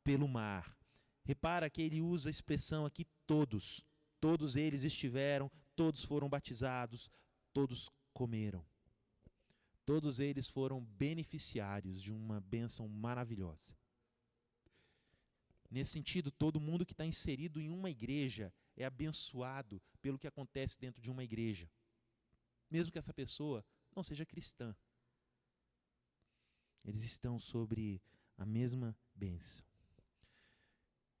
pelo mar. Repara que ele usa a expressão aqui todos. Todos eles estiveram, todos foram batizados, todos comeram. Todos eles foram beneficiários de uma bênção maravilhosa. Nesse sentido, todo mundo que está inserido em uma igreja é abençoado pelo que acontece dentro de uma igreja. Mesmo que essa pessoa não seja cristã. Eles estão sobre a mesma bênção.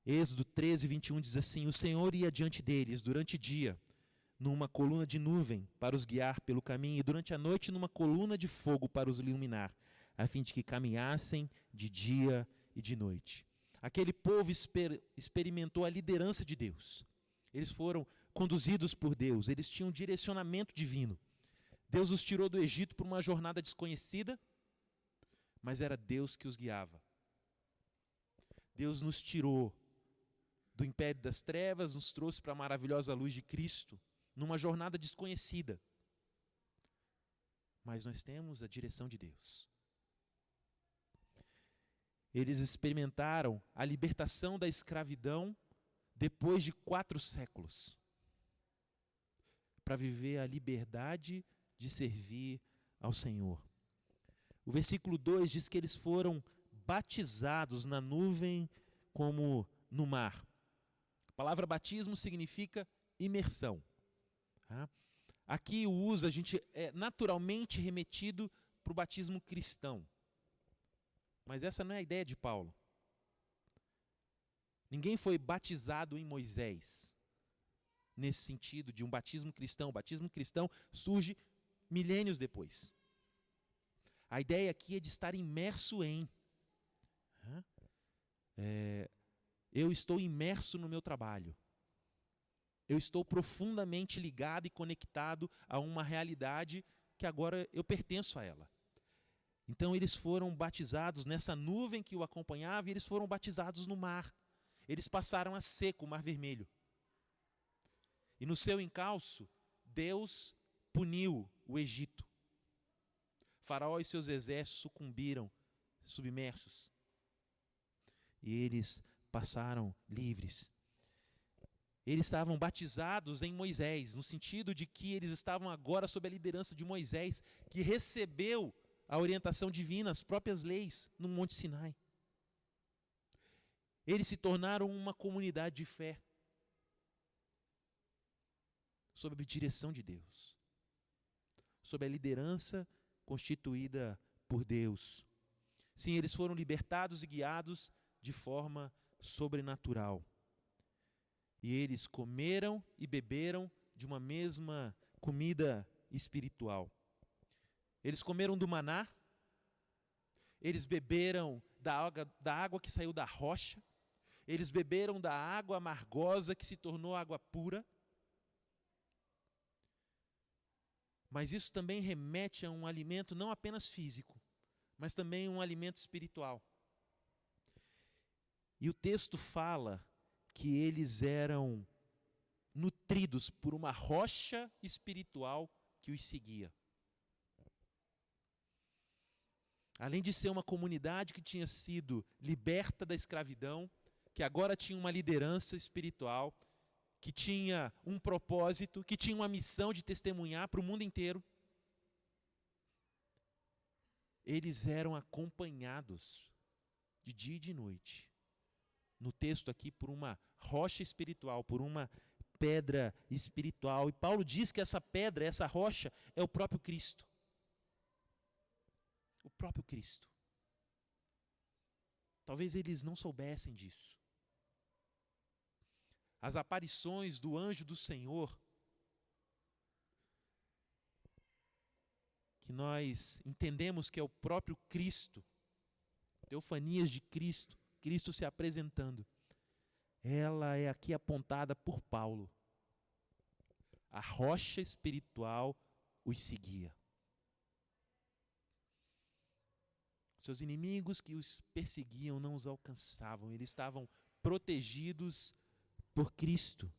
Êxodo 13, 21 diz assim: o Senhor ia diante deles durante o dia, numa coluna de nuvem para os guiar pelo caminho, e durante a noite numa coluna de fogo para os iluminar, a fim de que caminhassem de dia e de noite. Aquele povo experimentou a liderança de Deus. Eles foram conduzidos por Deus, eles tinham um direcionamento divino. Deus os tirou do Egito por uma jornada desconhecida, mas era Deus que os guiava. Deus nos tirou do império das trevas, nos trouxe para a maravilhosa luz de Cristo, numa jornada desconhecida. Mas nós temos a direção de Deus. Eles experimentaram a libertação da escravidão depois de 4 séculos, para viver a liberdade de servir ao Senhor. O versículo 2 diz que eles foram batizados na nuvem como no mar. A palavra batismo significa imersão. Aqui o uso, a gente é naturalmente remetido para o batismo cristão. Mas essa não é a ideia de Paulo. Ninguém foi batizado em Moisés, nesse sentido de um batismo cristão. O batismo cristão surge milênios depois. A ideia aqui é de estar imerso em. Eu estou imerso no meu trabalho. Eu estou profundamente ligado e conectado a uma realidade que agora eu pertenço a ela. Então eles foram batizados nessa nuvem que o acompanhava e eles foram batizados no mar. Eles passaram a seco o Mar Vermelho. E no seu encalço, Deus puniu o Egito. Faraó e seus exércitos sucumbiram, submersos. E eles passaram livres. Eles estavam batizados em Moisés, no sentido de que eles estavam agora sob a liderança de Moisés, que recebeu a orientação divina, as próprias leis, no Monte Sinai. Eles se tornaram uma comunidade de fé, sob a direção de Deus, sob a liderança constituída por Deus. Sim, eles foram libertados e guiados de forma sobrenatural. E eles comeram e beberam de uma mesma comida espiritual. Eles comeram do maná, eles beberam da água que saiu da rocha, eles beberam da água amargosa que se tornou água pura. Mas isso também remete a um alimento não apenas físico, mas também um alimento espiritual. E o texto fala que eles eram nutridos por uma rocha espiritual que os seguia. Além de ser uma comunidade que tinha sido liberta da escravidão, que agora tinha uma liderança espiritual, que tinha um propósito, que tinha uma missão de testemunhar para o mundo inteiro, eles eram acompanhados de dia e de noite, no texto aqui, por uma rocha espiritual, por uma pedra espiritual. E Paulo diz que essa pedra, essa rocha, é o próprio Cristo. O próprio Cristo. Talvez eles não soubessem disso. As aparições do anjo do Senhor, que nós entendemos que é o próprio Cristo, teofanias de Cristo, Cristo se apresentando, ela é aqui apontada por Paulo. A rocha espiritual os seguia. Seus inimigos que os perseguiam não os alcançavam, eles estavam protegidos por Cristo.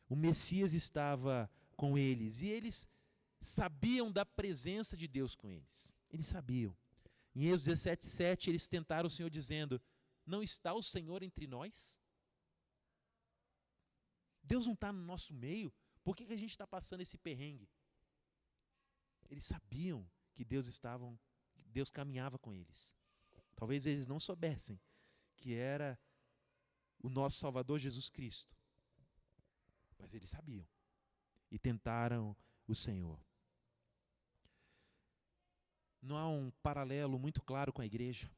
O Messias estava com eles e eles sabiam da presença de Deus com eles. Eles sabiam. Em Êxodo 17:7 eles tentaram o Senhor dizendo: não está o Senhor entre nós? Deus não está no nosso meio? Por que a gente está passando esse perrengue? Eles sabiam que Deus caminhava com eles. Talvez eles não soubessem que era o nosso Salvador Jesus Cristo. Mas eles sabiam e tentaram o Senhor. Não há um paralelo muito claro com a igreja?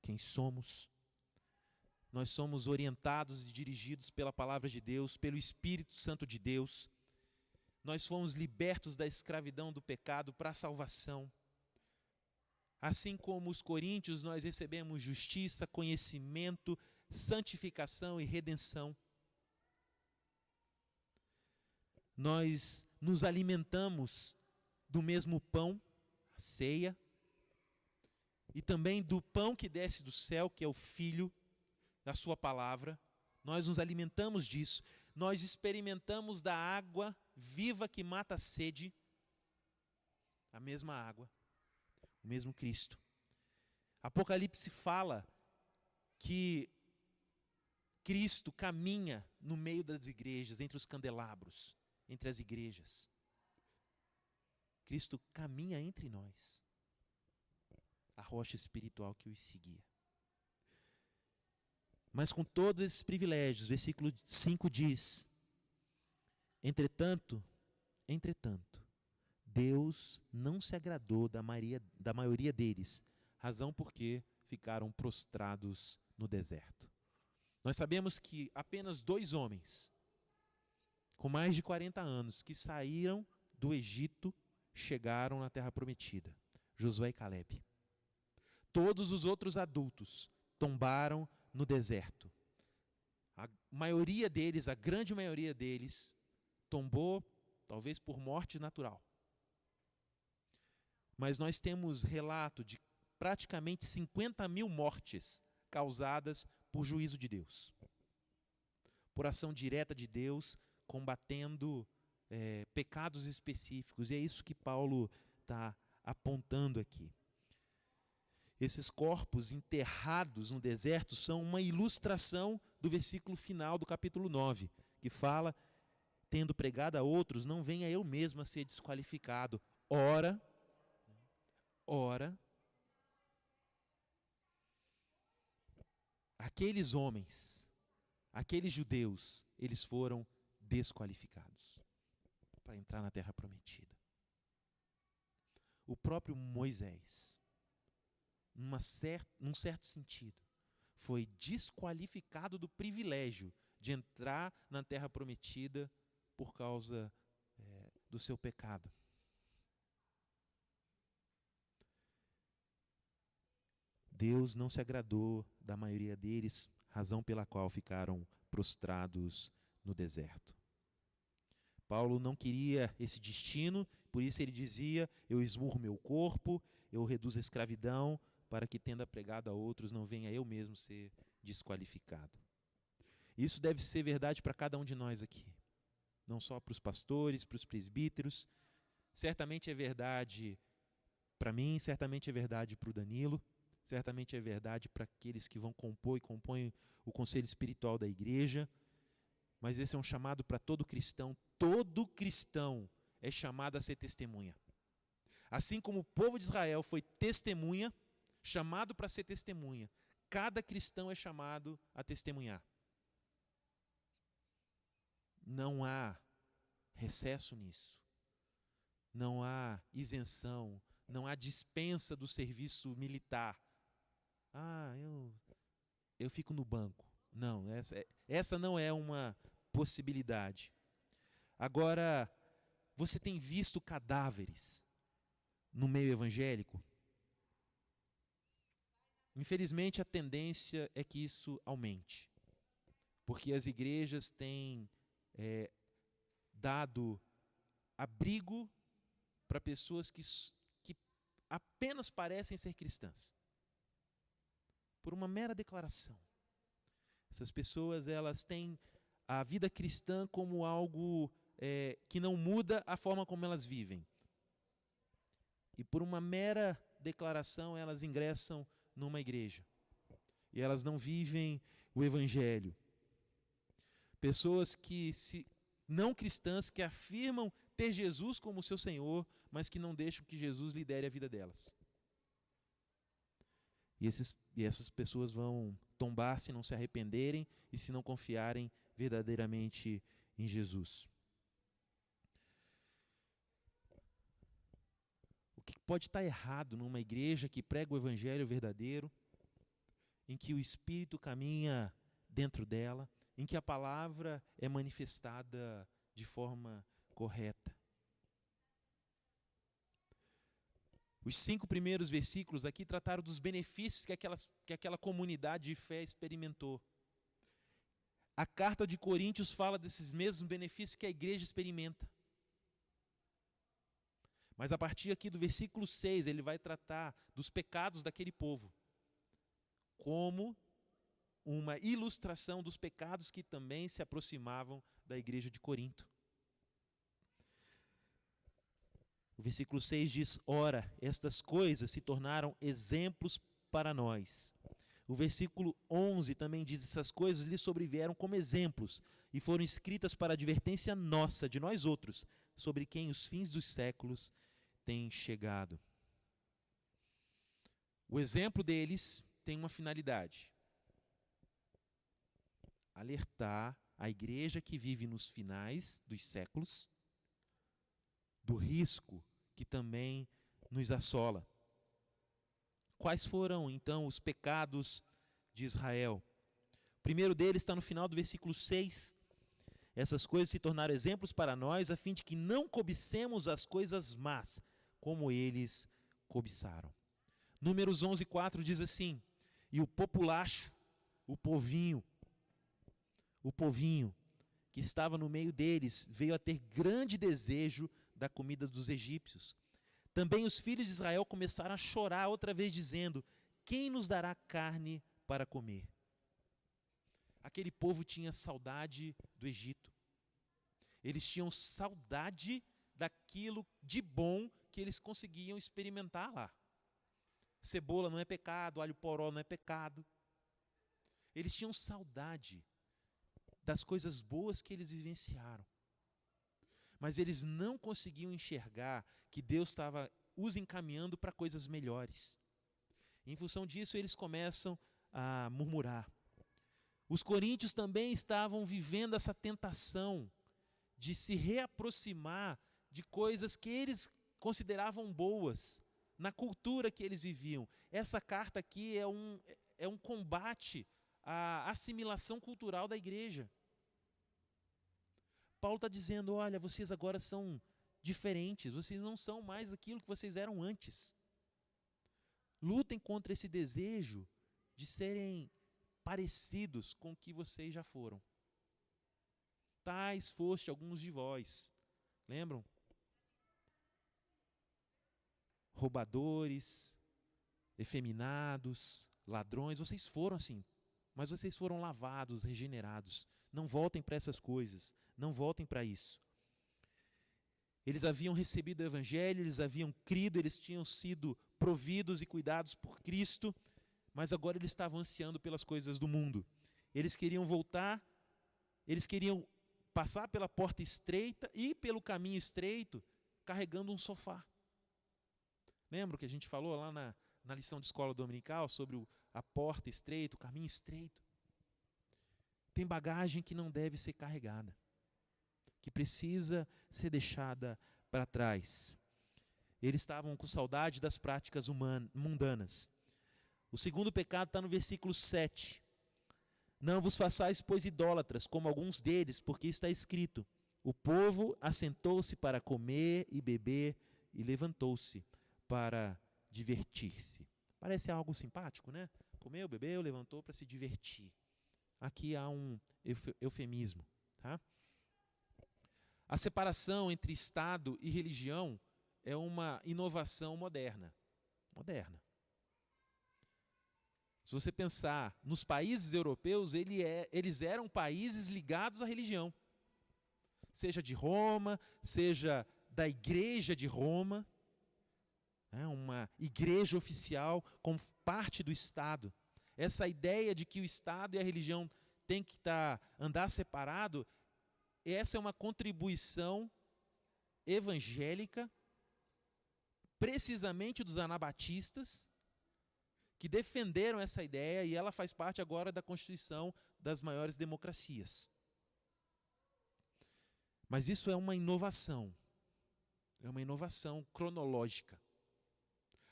Quem somos? nós somos orientados e dirigidos pela palavra de Deus, pelo Espírito Santo de Deus. Nós fomos libertos da escravidão do pecado para a salvação. Assim como os coríntios, nós recebemos justiça, conhecimento, santificação e redenção. Nós nos alimentamos do mesmo pão, a ceia, e também do pão que desce do céu, que é o Filho, da sua palavra. Nós nos alimentamos disso. Nós experimentamos da água viva que mata a sede, a mesma água, o mesmo Cristo. Apocalipse fala que Cristo caminha no meio das igrejas, entre os candelabros, entre as igrejas. Cristo caminha entre nós, a rocha espiritual que os seguia. Mas com todos esses privilégios, versículo 5 diz: Entretanto, Deus não se agradou da maioria deles, razão porque ficaram prostrados no deserto. Nós sabemos que apenas 2 homens, com mais de 40 anos, que saíram do Egito, chegaram na Terra Prometida, Josué e Calebe. Todos os outros adultos tombaram no deserto. A maioria deles, a grande maioria deles, tombou talvez por morte natural. Mas nós temos relato de praticamente 50.000 mortes causadas por juízo de Deus, por ação direta de Deus, combatendo pecados específicos. E é isso que Paulo está apontando aqui. Esses corpos enterrados no deserto são uma ilustração do versículo final do capítulo 9, que fala: tendo pregado a outros, não venha eu mesmo a ser desqualificado. Ora, aqueles homens, aqueles judeus, eles foram desqualificados para entrar na Terra Prometida. O próprio Moisés, num certo sentido, foi desqualificado do privilégio de entrar na Terra Prometida por causa do seu pecado. Deus não se agradou da maioria deles, razão pela qual ficaram prostrados no deserto. Paulo não queria esse destino, por isso ele dizia: eu esmurro meu corpo, eu reduzo a escravidão, para que, tendo pregado a outros, não venha eu mesmo ser desqualificado. Isso deve ser verdade para cada um de nós aqui, não só para os pastores, para os presbíteros. Certamente é verdade para mim, certamente é verdade para o Danilo, certamente é verdade para aqueles que vão compor e compõem o conselho espiritual da igreja. Mas esse é um chamado para todo cristão. Todo cristão é chamado a ser testemunha. Assim como o povo de Israel foi testemunha, chamado para ser testemunha, cada cristão é chamado a testemunhar. Não há recesso nisso. Não há isenção, não há dispensa do serviço militar. Eu fico no banco. Não, essa não é uma possibilidade. Agora, você tem visto cadáveres no meio evangélico? Infelizmente, a tendência é que isso aumente, porque as igrejas têm dado abrigo para pessoas que apenas parecem ser cristãs, por uma mera declaração. Essas pessoas, elas têm a vida cristã como algo que não muda a forma como elas vivem. E por uma mera declaração, elas ingressam numa igreja. E elas não vivem o evangelho. Pessoas não cristãs, que afirmam ter Jesus como seu Senhor, mas que não deixam que Jesus lidere a vida delas. E essas pessoas vão tombar se não se arrependerem e se não confiarem verdadeiramente em Jesus. O que pode estar errado numa igreja que prega o evangelho verdadeiro, em que o Espírito caminha dentro dela, em que a palavra é manifestada de forma correta. Os 5 primeiros versículos aqui trataram dos benefícios que aquela comunidade de fé experimentou. A carta de Coríntios fala desses mesmos benefícios que a igreja experimenta. Mas a partir aqui do versículo 6, ele vai tratar dos pecados daquele povo, como uma ilustração dos pecados que também se aproximavam da igreja de Corinto. O versículo 6 diz: ora, estas coisas se tornaram exemplos para nós. O versículo 11 também diz: essas coisas lhes sobrevieram como exemplos e foram escritas para advertência nossa, de nós outros, sobre quem os fins dos séculos têm chegado. O exemplo deles tem uma finalidade: alertar a igreja que vive nos finais dos séculos do risco que também nos assola. Quais foram, então, os pecados de Israel? O primeiro deles está no final do versículo 6. Essas coisas se tornaram exemplos para nós, a fim de que não cobicemos as coisas más, como eles cobiçaram. Números 11:4 diz assim: e o populacho, o povinho que estava no meio deles, veio a ter grande desejo da comida dos egípcios. Também os filhos de Israel começaram a chorar outra vez, dizendo: quem nos dará carne para comer? Aquele povo tinha saudade do Egito. Eles tinham saudade daquilo de bom que eles conseguiam experimentar lá. Cebola não é pecado, alho poró não é pecado. Eles tinham saudade das coisas boas que eles vivenciaram. Mas eles não conseguiam enxergar que Deus estava os encaminhando para coisas melhores. Em função disso, eles começam a murmurar. Os coríntios também estavam vivendo essa tentação de se reaproximar de coisas que eles consideravam boas, na cultura que eles viviam. Essa carta aqui é um combate à assimilação cultural da igreja. Paulo está dizendo: olha, vocês agora são diferentes, vocês não são mais aquilo que vocês eram antes. Lutem contra esse desejo de serem parecidos com o que vocês já foram. Tais foste alguns de vós. Lembram? Roubadores, efeminados, ladrões, vocês foram assim, mas vocês foram lavados, regenerados. Não voltem para essas coisas, não voltem para isso. Eles haviam recebido o evangelho, eles haviam crido, eles tinham sido providos e cuidados por Cristo, mas agora eles estavam ansiando pelas coisas do mundo. Eles queriam voltar, eles queriam passar pela porta estreita e pelo caminho estreito, carregando um sofá. Lembra o que a gente falou lá na lição de escola dominical sobre a porta estreita, o caminho estreito? Tem bagagem que não deve ser carregada, que precisa ser deixada para trás. Eles estavam com saudade das práticas mundanas. O segundo pecado está no versículo 7. Não vos façais, pois, idólatras, como alguns deles, porque está escrito: o povo assentou-se para comer e beber e levantou-se para divertir-se. Parece algo simpático, né? Comeu, bebeu, levantou para se divertir. Aqui há um eufemismo, tá? A separação entre Estado e religião é uma inovação moderna. Se você pensar nos países europeus, eles eram países ligados à religião. Seja de Roma, seja da Igreja de Roma, uma igreja oficial como parte do Estado. Essa ideia de que o Estado e a religião têm que andar separado, essa é uma contribuição evangélica, precisamente dos anabatistas, que defenderam essa ideia, e ela faz parte agora da constituição das maiores democracias. Mas isso é uma inovação cronológica.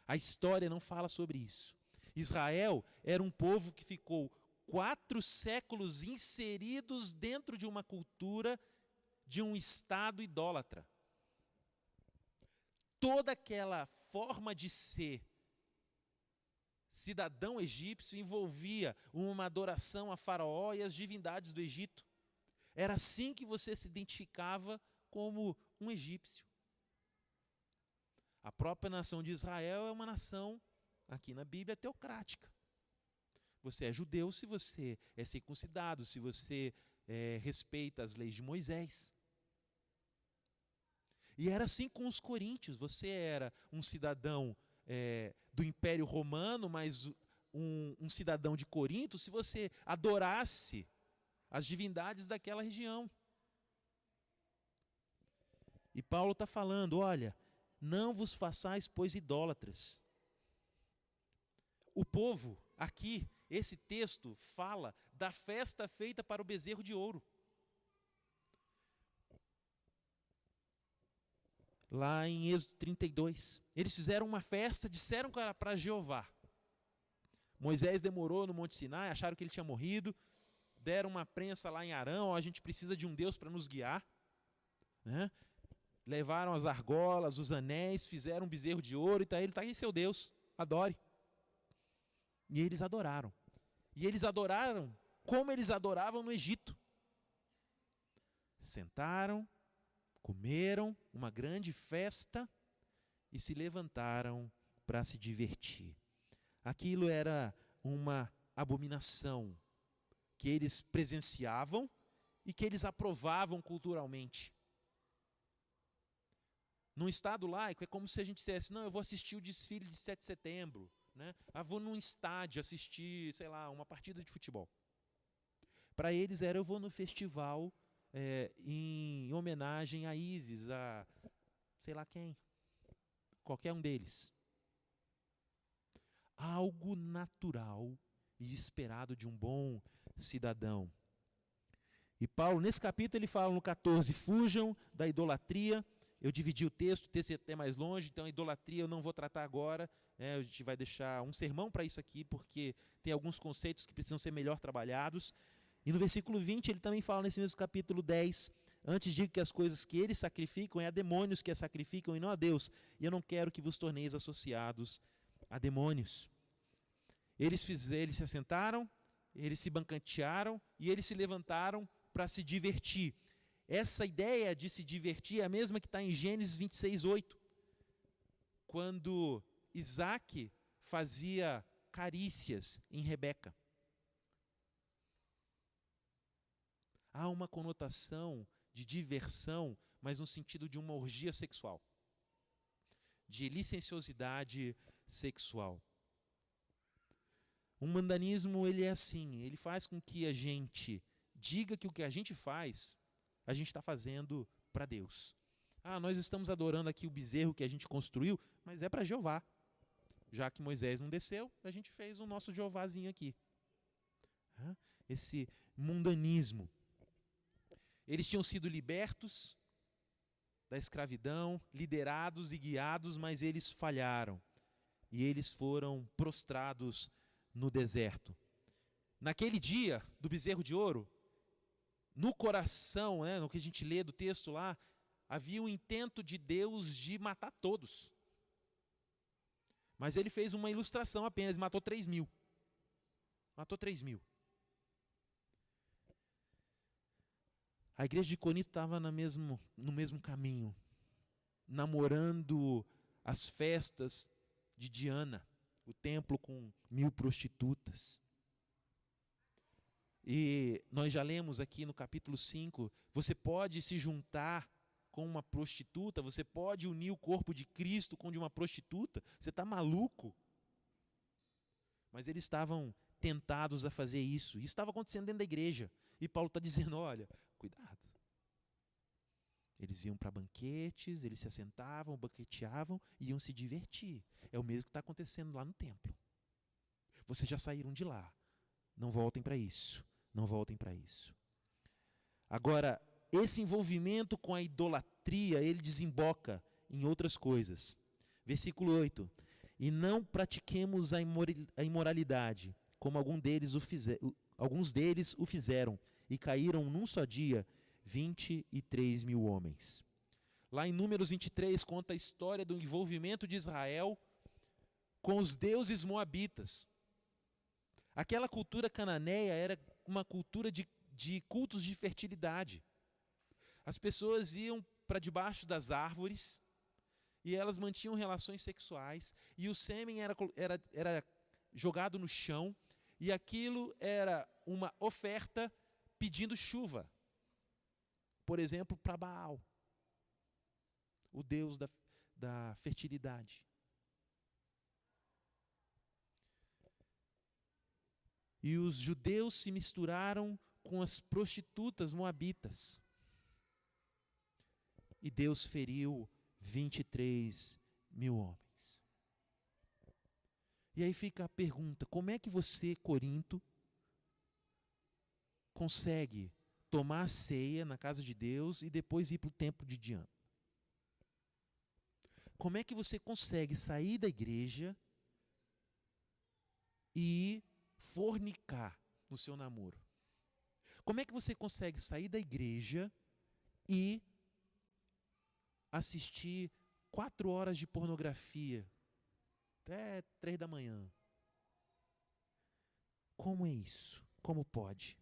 A história não fala sobre isso. Israel era um povo que ficou 4 séculos inseridos dentro de uma cultura, de um estado idólatra. Toda aquela forma de ser cidadão egípcio envolvia uma adoração a Faraó e às divindades do Egito. Era assim que você se identificava como um egípcio. A própria nação de Israel é uma nação, aqui na Bíblia, teocrática. Você é judeu se você é circuncidado, se você respeita as leis de Moisés. E era assim com os coríntios. Você era um cidadão do Império Romano, mas um cidadão de Corinto, se você adorasse as divindades daquela região. E Paulo está falando, olha, não vos façais, pois, idólatras. O povo, aqui, esse texto fala da festa feita para o bezerro de ouro. Lá em Êxodo 32, eles fizeram uma festa, disseram para Jeová. Moisés demorou no Monte Sinai, acharam que ele tinha morrido, deram uma prensa lá em Arão, a gente precisa de um Deus para nos guiar. Né? Levaram as argolas, os anéis, fizeram um bezerro de ouro, e ele está aí seu Deus, adore. E eles adoraram. E eles adoraram como eles adoravam no Egito. Sentaram, comeram uma grande festa e se levantaram para se divertir. Aquilo era uma abominação que eles presenciavam e que eles aprovavam culturalmente. Num estado laico, é como se a gente dissesse, não, eu vou assistir o desfile de 7 de setembro, né? Eu vou num estádio assistir, sei lá, uma partida de futebol. Para eles era, eu vou no festival em homenagem a Ísis, a sei lá quem, qualquer um deles. Algo natural e esperado de um bom cidadão. E Paulo, nesse capítulo, ele fala no 14, fujam da idolatria. Eu dividi o texto é até mais longe, então a idolatria eu não vou tratar agora. A gente vai deixar um sermão para isso aqui, porque tem alguns conceitos que precisam ser melhor trabalhados. E no versículo 20, ele também fala nesse mesmo capítulo 10, antes digo que as coisas que eles sacrificam é a demônios que as sacrificam e não a Deus. E eu não quero que vos torneis associados a demônios. Eles se assentaram, eles se banquetearam e eles se levantaram para se divertir. Essa ideia de se divertir é a mesma que está em Gênesis 26:8, quando Isaac fazia carícias em Rebeca. Há uma conotação de diversão, mas no sentido de uma orgia sexual, de licenciosidade sexual. O mundanismo, ele é assim, ele faz com que a gente diga que o que a gente faz, a gente está fazendo para Deus. Nós estamos adorando aqui o bezerro que a gente construiu, mas é para Jeová. Já que Moisés não desceu, a gente fez o nosso Jeovázinho aqui. Esse mundanismo. Eles tinham sido libertos da escravidão, liderados e guiados, mas eles falharam. E eles foram prostrados no deserto. Naquele dia do bezerro de ouro, no coração, no que a gente lê do texto lá, havia um intento de Deus de matar todos. Mas ele fez uma ilustração apenas, matou 3.000. Matou 3.000. A igreja de Corinto estava no mesmo caminho, namorando as festas de Diana, o templo com 1.000 prostitutas. E nós já lemos aqui no capítulo 5, você pode se juntar com uma prostituta, você pode unir o corpo de Cristo com o de uma prostituta, você está maluco? Mas eles estavam tentados a fazer isso, isso estava acontecendo dentro da igreja, e Paulo está dizendo, olha, cuidado. Eles iam para banquetes, eles se assentavam, banqueteavam e iam se divertir. É o mesmo que está acontecendo lá no templo. Vocês já saíram de lá, não voltem para isso. Não voltem para isso. Agora, esse envolvimento com a idolatria, ele desemboca em outras coisas. Versículo 8. E não pratiquemos a imoralidade, como alguns deles alguns deles o fizeram, e caíram num só dia 23 mil homens. Lá em Números 23 conta a história do envolvimento de Israel com os deuses moabitas. Aquela cultura cananeia era uma cultura de cultos de fertilidade. As pessoas iam para debaixo das árvores e elas mantinham relações sexuais, e o sêmen era jogado no chão, e aquilo era uma oferta pedindo chuva. Por exemplo, para Baal, o deus da fertilidade. E os judeus se misturaram com as prostitutas moabitas. E Deus feriu 23 mil homens. E aí fica a pergunta: como é que você, Corinto, consegue tomar a ceia na casa de Deus e depois ir para o templo de Diana? Como é que você consegue sair da igreja e fornicar no seu namoro? Como é que você consegue sair da igreja e assistir 4 horas de pornografia até 3 da manhã? Como é isso? Como pode?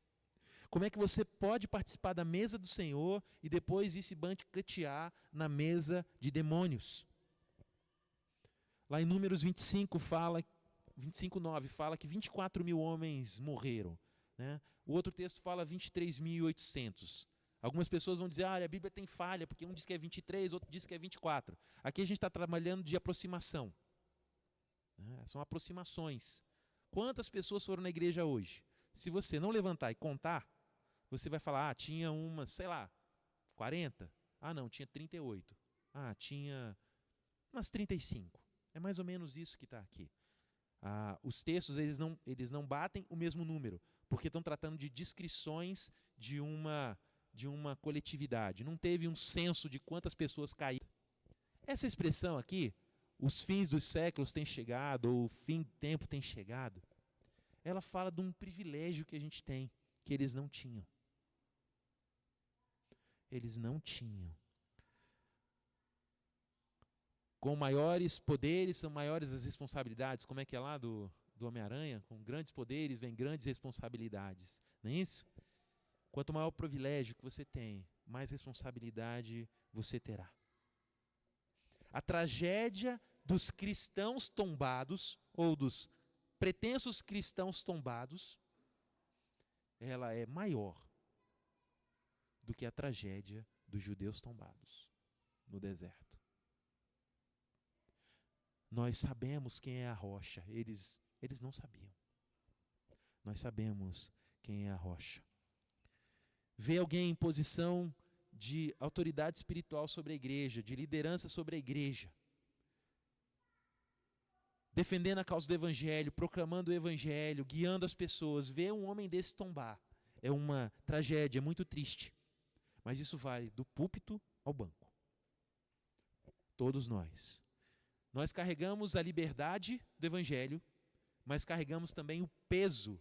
Como é que você pode participar da mesa do Senhor e depois ir se banquetear na mesa de demônios? Lá em Números 25:9 fala que 24 mil homens morreram, né? O outro texto fala 23.800. Algumas pessoas vão dizer: a Bíblia tem falha, porque um diz que é 23, outro diz que é 24. Aqui a gente está trabalhando de aproximação, né? São aproximações. Quantas pessoas foram na igreja hoje? Se você não levantar e contar, você vai falar: tinha umas, 40. Não, tinha 38. Tinha umas 35. É mais ou menos isso que está aqui. Os textos eles não batem o mesmo número, porque estão tratando de descrições de uma coletividade. Não teve um censo de quantas pessoas caíram. Essa expressão aqui, os fins dos séculos têm chegado, ou o fim do tempo tem chegado, ela fala de um privilégio que a gente tem, que eles não tinham. Eles não tinham. Com maiores poderes são maiores as responsabilidades. Como é que é lá do Homem-Aranha? Com grandes poderes vem grandes responsabilidades. Não é isso? Quanto maior o privilégio que você tem, mais responsabilidade você terá. A tragédia dos cristãos tombados, ou dos pretensos cristãos tombados, ela é maior do que a tragédia dos judeus tombados no deserto. Nós sabemos quem é a rocha, eles não sabiam. Nós sabemos quem é a rocha. Vê alguém em posição de autoridade espiritual sobre a igreja, de liderança sobre a igreja, defendendo a causa do evangelho, proclamando o evangelho, guiando as pessoas. Vê um homem desse tombar. É uma tragédia, é muito triste. Mas isso vale do púlpito ao banco. Todos nós. Nós carregamos a liberdade do evangelho, mas carregamos também o peso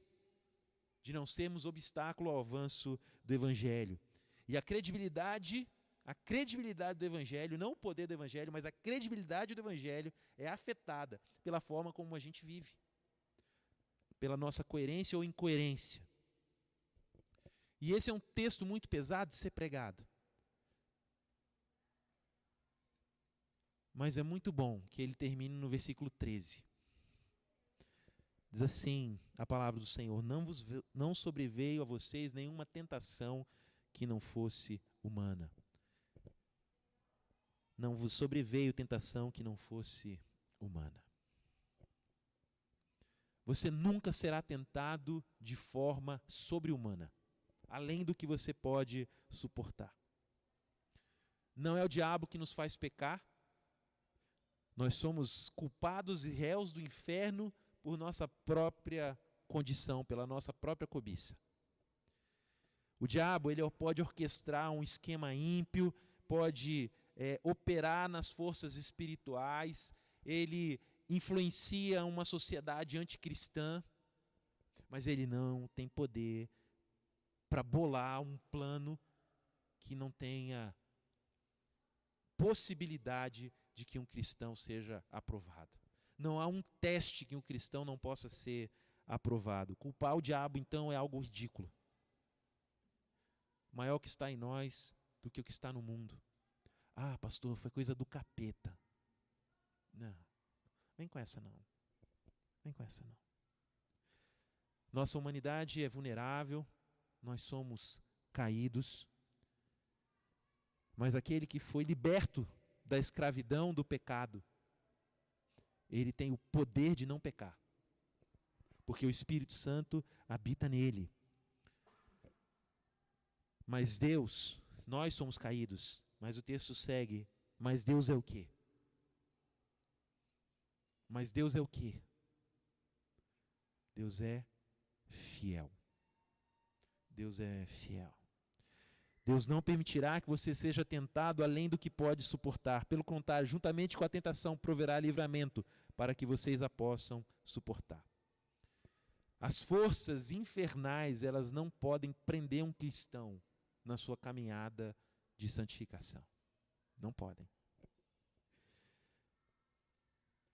de não sermos obstáculo ao avanço do evangelho. E a credibilidade do evangelho, não o poder do evangelho, mas a credibilidade do evangelho é afetada pela forma como a gente vive, pela nossa coerência ou incoerência. E esse é um texto muito pesado de ser pregado. Mas é muito bom que ele termine no versículo 13. Diz assim a palavra do Senhor: não sobreveio a vocês nenhuma tentação que não fosse humana. Não vos sobreveio tentação que não fosse humana. Você nunca será tentado de forma sobre-humana, além do que você pode suportar. Não é o diabo que nos faz pecar. Nós somos culpados e réus do inferno por nossa própria condição, pela nossa própria cobiça. O diabo, ele pode orquestrar um esquema ímpio, pode operar nas forças espirituais, ele influencia uma sociedade anticristã, Mas ele não tem poder para bolar um plano que não tenha possibilidade de que um cristão seja aprovado. Não há um teste que um cristão não possa ser aprovado. Culpar o diabo, então, é algo ridículo. Maior que está em nós do que o que está no mundo. Ah, pastor, foi coisa do capeta. Não, vem com essa não. Vem com essa não. Nossa humanidade é vulnerável, nós somos caídos, mas aquele que foi liberto da escravidão do pecado, ele tem o poder de não pecar, porque o Espírito Santo habita nele. Mas Deus, nós somos caídos, mas o texto segue, mas Deus é o quê? Mas Deus é o quê? Deus é fiel. Deus é fiel. Deus não permitirá que você seja tentado além do que pode suportar. Pelo contrário, juntamente com a tentação, proverá livramento para que vocês a possam suportar. As forças infernais, elas não podem prender um cristão na sua caminhada de santificação. Não podem.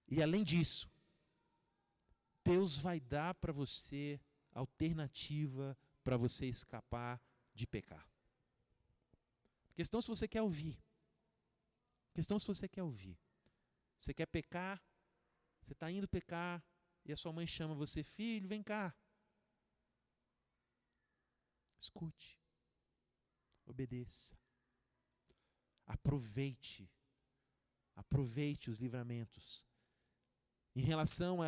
E além disso, Deus vai dar para você alternativa para você escapar de pecar. A questão é se você quer ouvir. A questão é se você quer ouvir. Você quer pecar, você está indo pecar, e a sua mãe chama você, filho, vem cá. Escute. Obedeça. Aproveite. Aproveite os livramentos. Em relação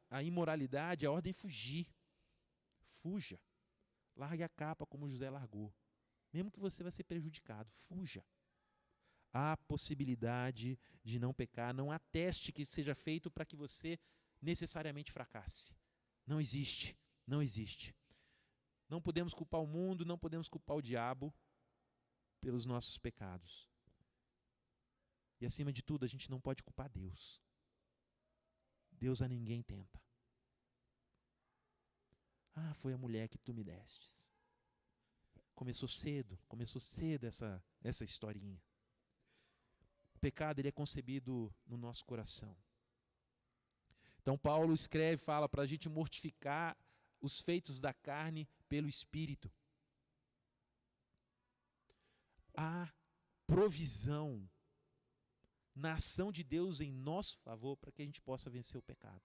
à imoralidade, a ordem é fugir. Fuja. Largue a capa como José largou. Mesmo que você vai ser prejudicado, fuja. Há possibilidade de não pecar, não há teste que seja feito para que você necessariamente fracasse. Não existe, não existe. Não podemos culpar o mundo, não podemos culpar o diabo pelos nossos pecados. E acima de tudo, a gente não pode culpar Deus. Deus a ninguém tenta. Ah, foi a mulher que tu me destes. Começou cedo essa historinha. O pecado, ele é concebido no nosso coração. Então Paulo escreve, fala para a gente mortificar os feitos da carne pelo Espírito. Há provisão na ação de Deus em nosso favor para que a gente possa vencer o pecado.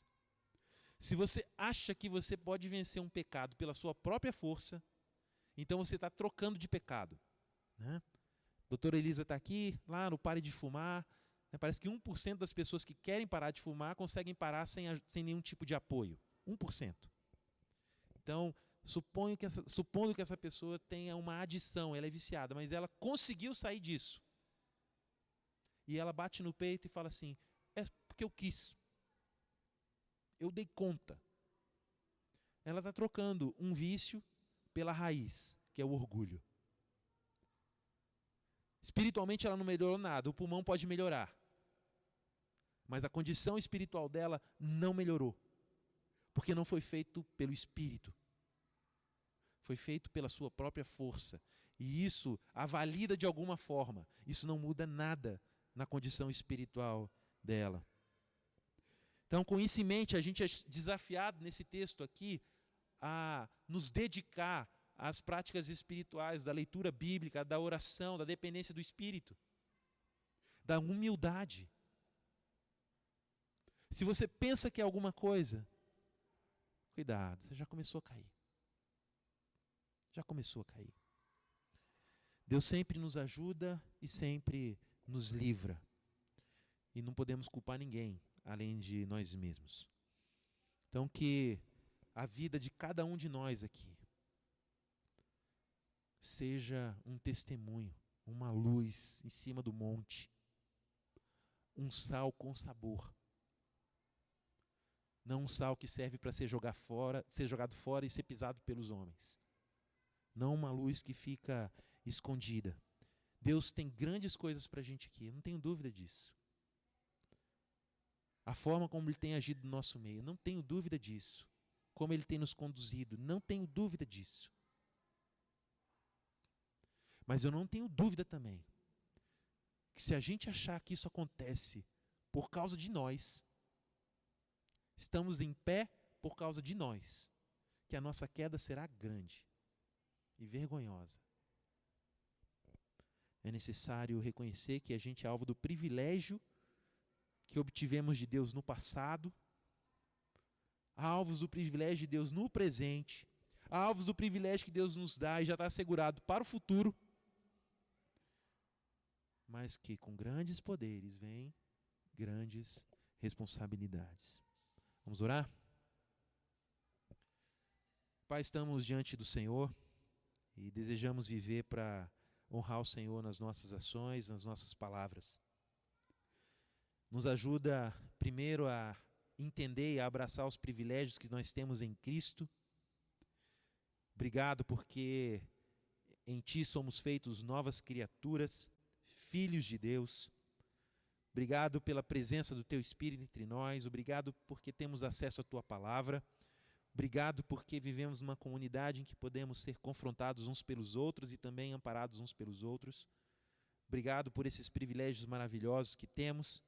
Se você acha que você pode vencer um pecado pela sua própria força, então você está trocando de pecado. Né? A doutora Elisa está aqui, lá no Pare de Fumar. Né? Parece que 1% das pessoas que querem parar de fumar conseguem parar sem nenhum tipo de apoio. 1%. Então, supondo que essa pessoa tenha uma adição, ela é viciada, mas ela conseguiu sair disso. E ela bate no peito e fala assim, é porque eu quis. Eu dei conta. Ela está trocando um vício pela raiz, que é o orgulho. Espiritualmente ela não melhorou nada, o pulmão pode melhorar. Mas a condição espiritual dela não melhorou. Porque não foi feito pelo Espírito. Foi feito pela sua própria força. E isso a valida de alguma forma. Isso não muda nada na condição espiritual dela. Então, com isso em mente, a gente é desafiado nesse texto aqui a nos dedicar às práticas espirituais, da leitura bíblica, da oração, da dependência do Espírito, da humildade. Se você pensa que é alguma coisa, cuidado, você já começou a cair. Já começou a cair. Deus sempre nos ajuda e sempre nos livra. E não podemos culpar ninguém, além de nós mesmos. Então, que a vida de cada um de nós aqui seja um testemunho, uma luz em cima do monte, um sal com sabor. Não um sal que serve para ser jogado fora e ser pisado pelos homens. Não uma luz que fica escondida. Deus tem grandes coisas para a gente aqui, eu não tenho dúvida disso. A forma como Ele tem agido no nosso meio, não tenho dúvida disso. como Ele tem nos conduzido. Não tenho dúvida disso. Mas eu não tenho dúvida também que se a gente achar que isso acontece por causa de nós, estamos em pé por causa de nós, que a nossa queda será grande e vergonhosa. É necessário reconhecer que a gente é alvo do privilégio que obtivemos de Deus no passado, alvos do privilégio de Deus no presente, alvos do privilégio que Deus nos dá e já está assegurado para o futuro, mas que com grandes poderes vêm grandes responsabilidades. Vamos orar? Pai, estamos diante do Senhor e desejamos viver para honrar o Senhor nas nossas ações, nas nossas palavras. Nos ajuda primeiro a entender e a abraçar os privilégios que nós temos em Cristo. Obrigado porque em Ti somos feitos novas criaturas, filhos de Deus. Obrigado pela presença do Teu Espírito entre nós. Obrigado porque temos acesso à Tua palavra. Obrigado porque vivemos numa comunidade em que podemos ser confrontados uns pelos outros e também amparados uns pelos outros. Obrigado por esses privilégios maravilhosos que temos,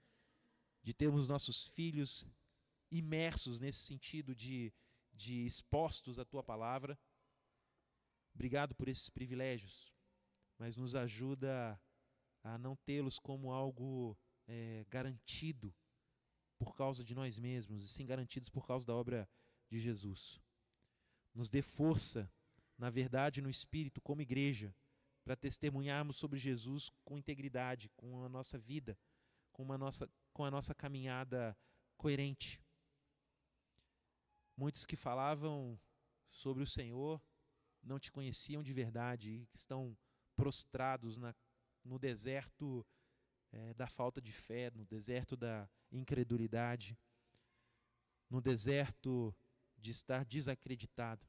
de termos nossos filhos imersos nesse sentido de expostos à Tua palavra. Obrigado por esses privilégios, mas nos ajuda a não tê-los como algo garantido por causa de nós mesmos, e sim garantidos por causa da obra de Jesus. Nos dê força, na verdade, no Espírito, como igreja, para testemunharmos sobre Jesus com integridade, com a nossa vida, com a nossa caminhada coerente. Muitos que falavam sobre o Senhor não Te conheciam de verdade e estão prostrados no deserto da falta de fé, no deserto da incredulidade, no deserto de estar desacreditado.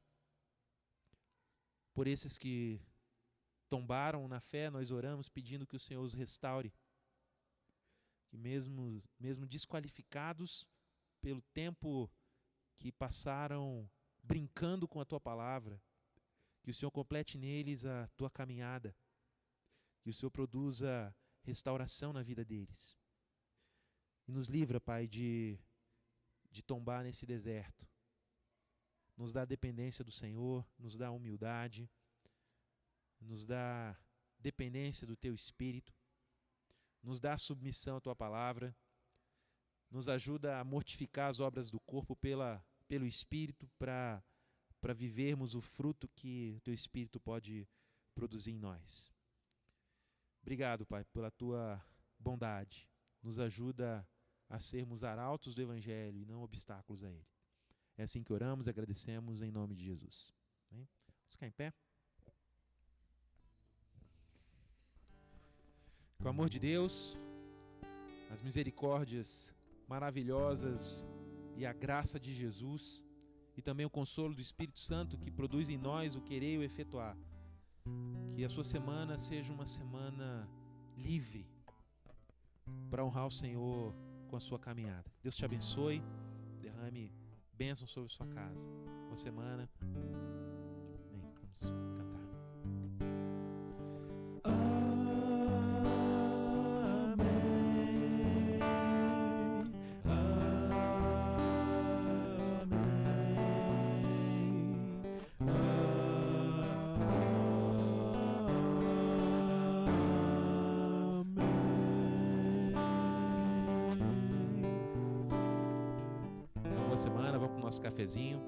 Por esses que tombaram na fé, nós oramos pedindo que o Senhor os restaure, que mesmo desqualificados pelo tempo que passaram brincando com a Tua palavra, que o Senhor complete neles a Tua caminhada, que o Senhor produza restauração na vida deles. E nos livra, Pai, de tombar nesse deserto. Nos dá a dependência do Senhor, nos dá a humildade, nos dá dependência do Teu Espírito, nos dá a submissão à Tua palavra, nos ajuda a mortificar as obras do corpo pelo Espírito para vivermos o fruto que o Teu Espírito pode produzir em nós. Obrigado, Pai, pela Tua bondade. Nos ajuda a sermos arautos do Evangelho e não obstáculos a ele. É assim que oramos e agradecemos em nome de Jesus. Amém? Vamos ficar em pé? Com o amor de Deus, as misericórdias maravilhosas e a graça de Jesus e também o consolo do Espírito Santo que produz em nós o querer e o efetuar. Que a sua semana seja uma semana livre para honrar o Senhor com a sua caminhada. Deus te abençoe, derrame bênção sobre sua casa. Boa semana. Amém. Vamos cantar. Semana, vamos para o nosso cafezinho.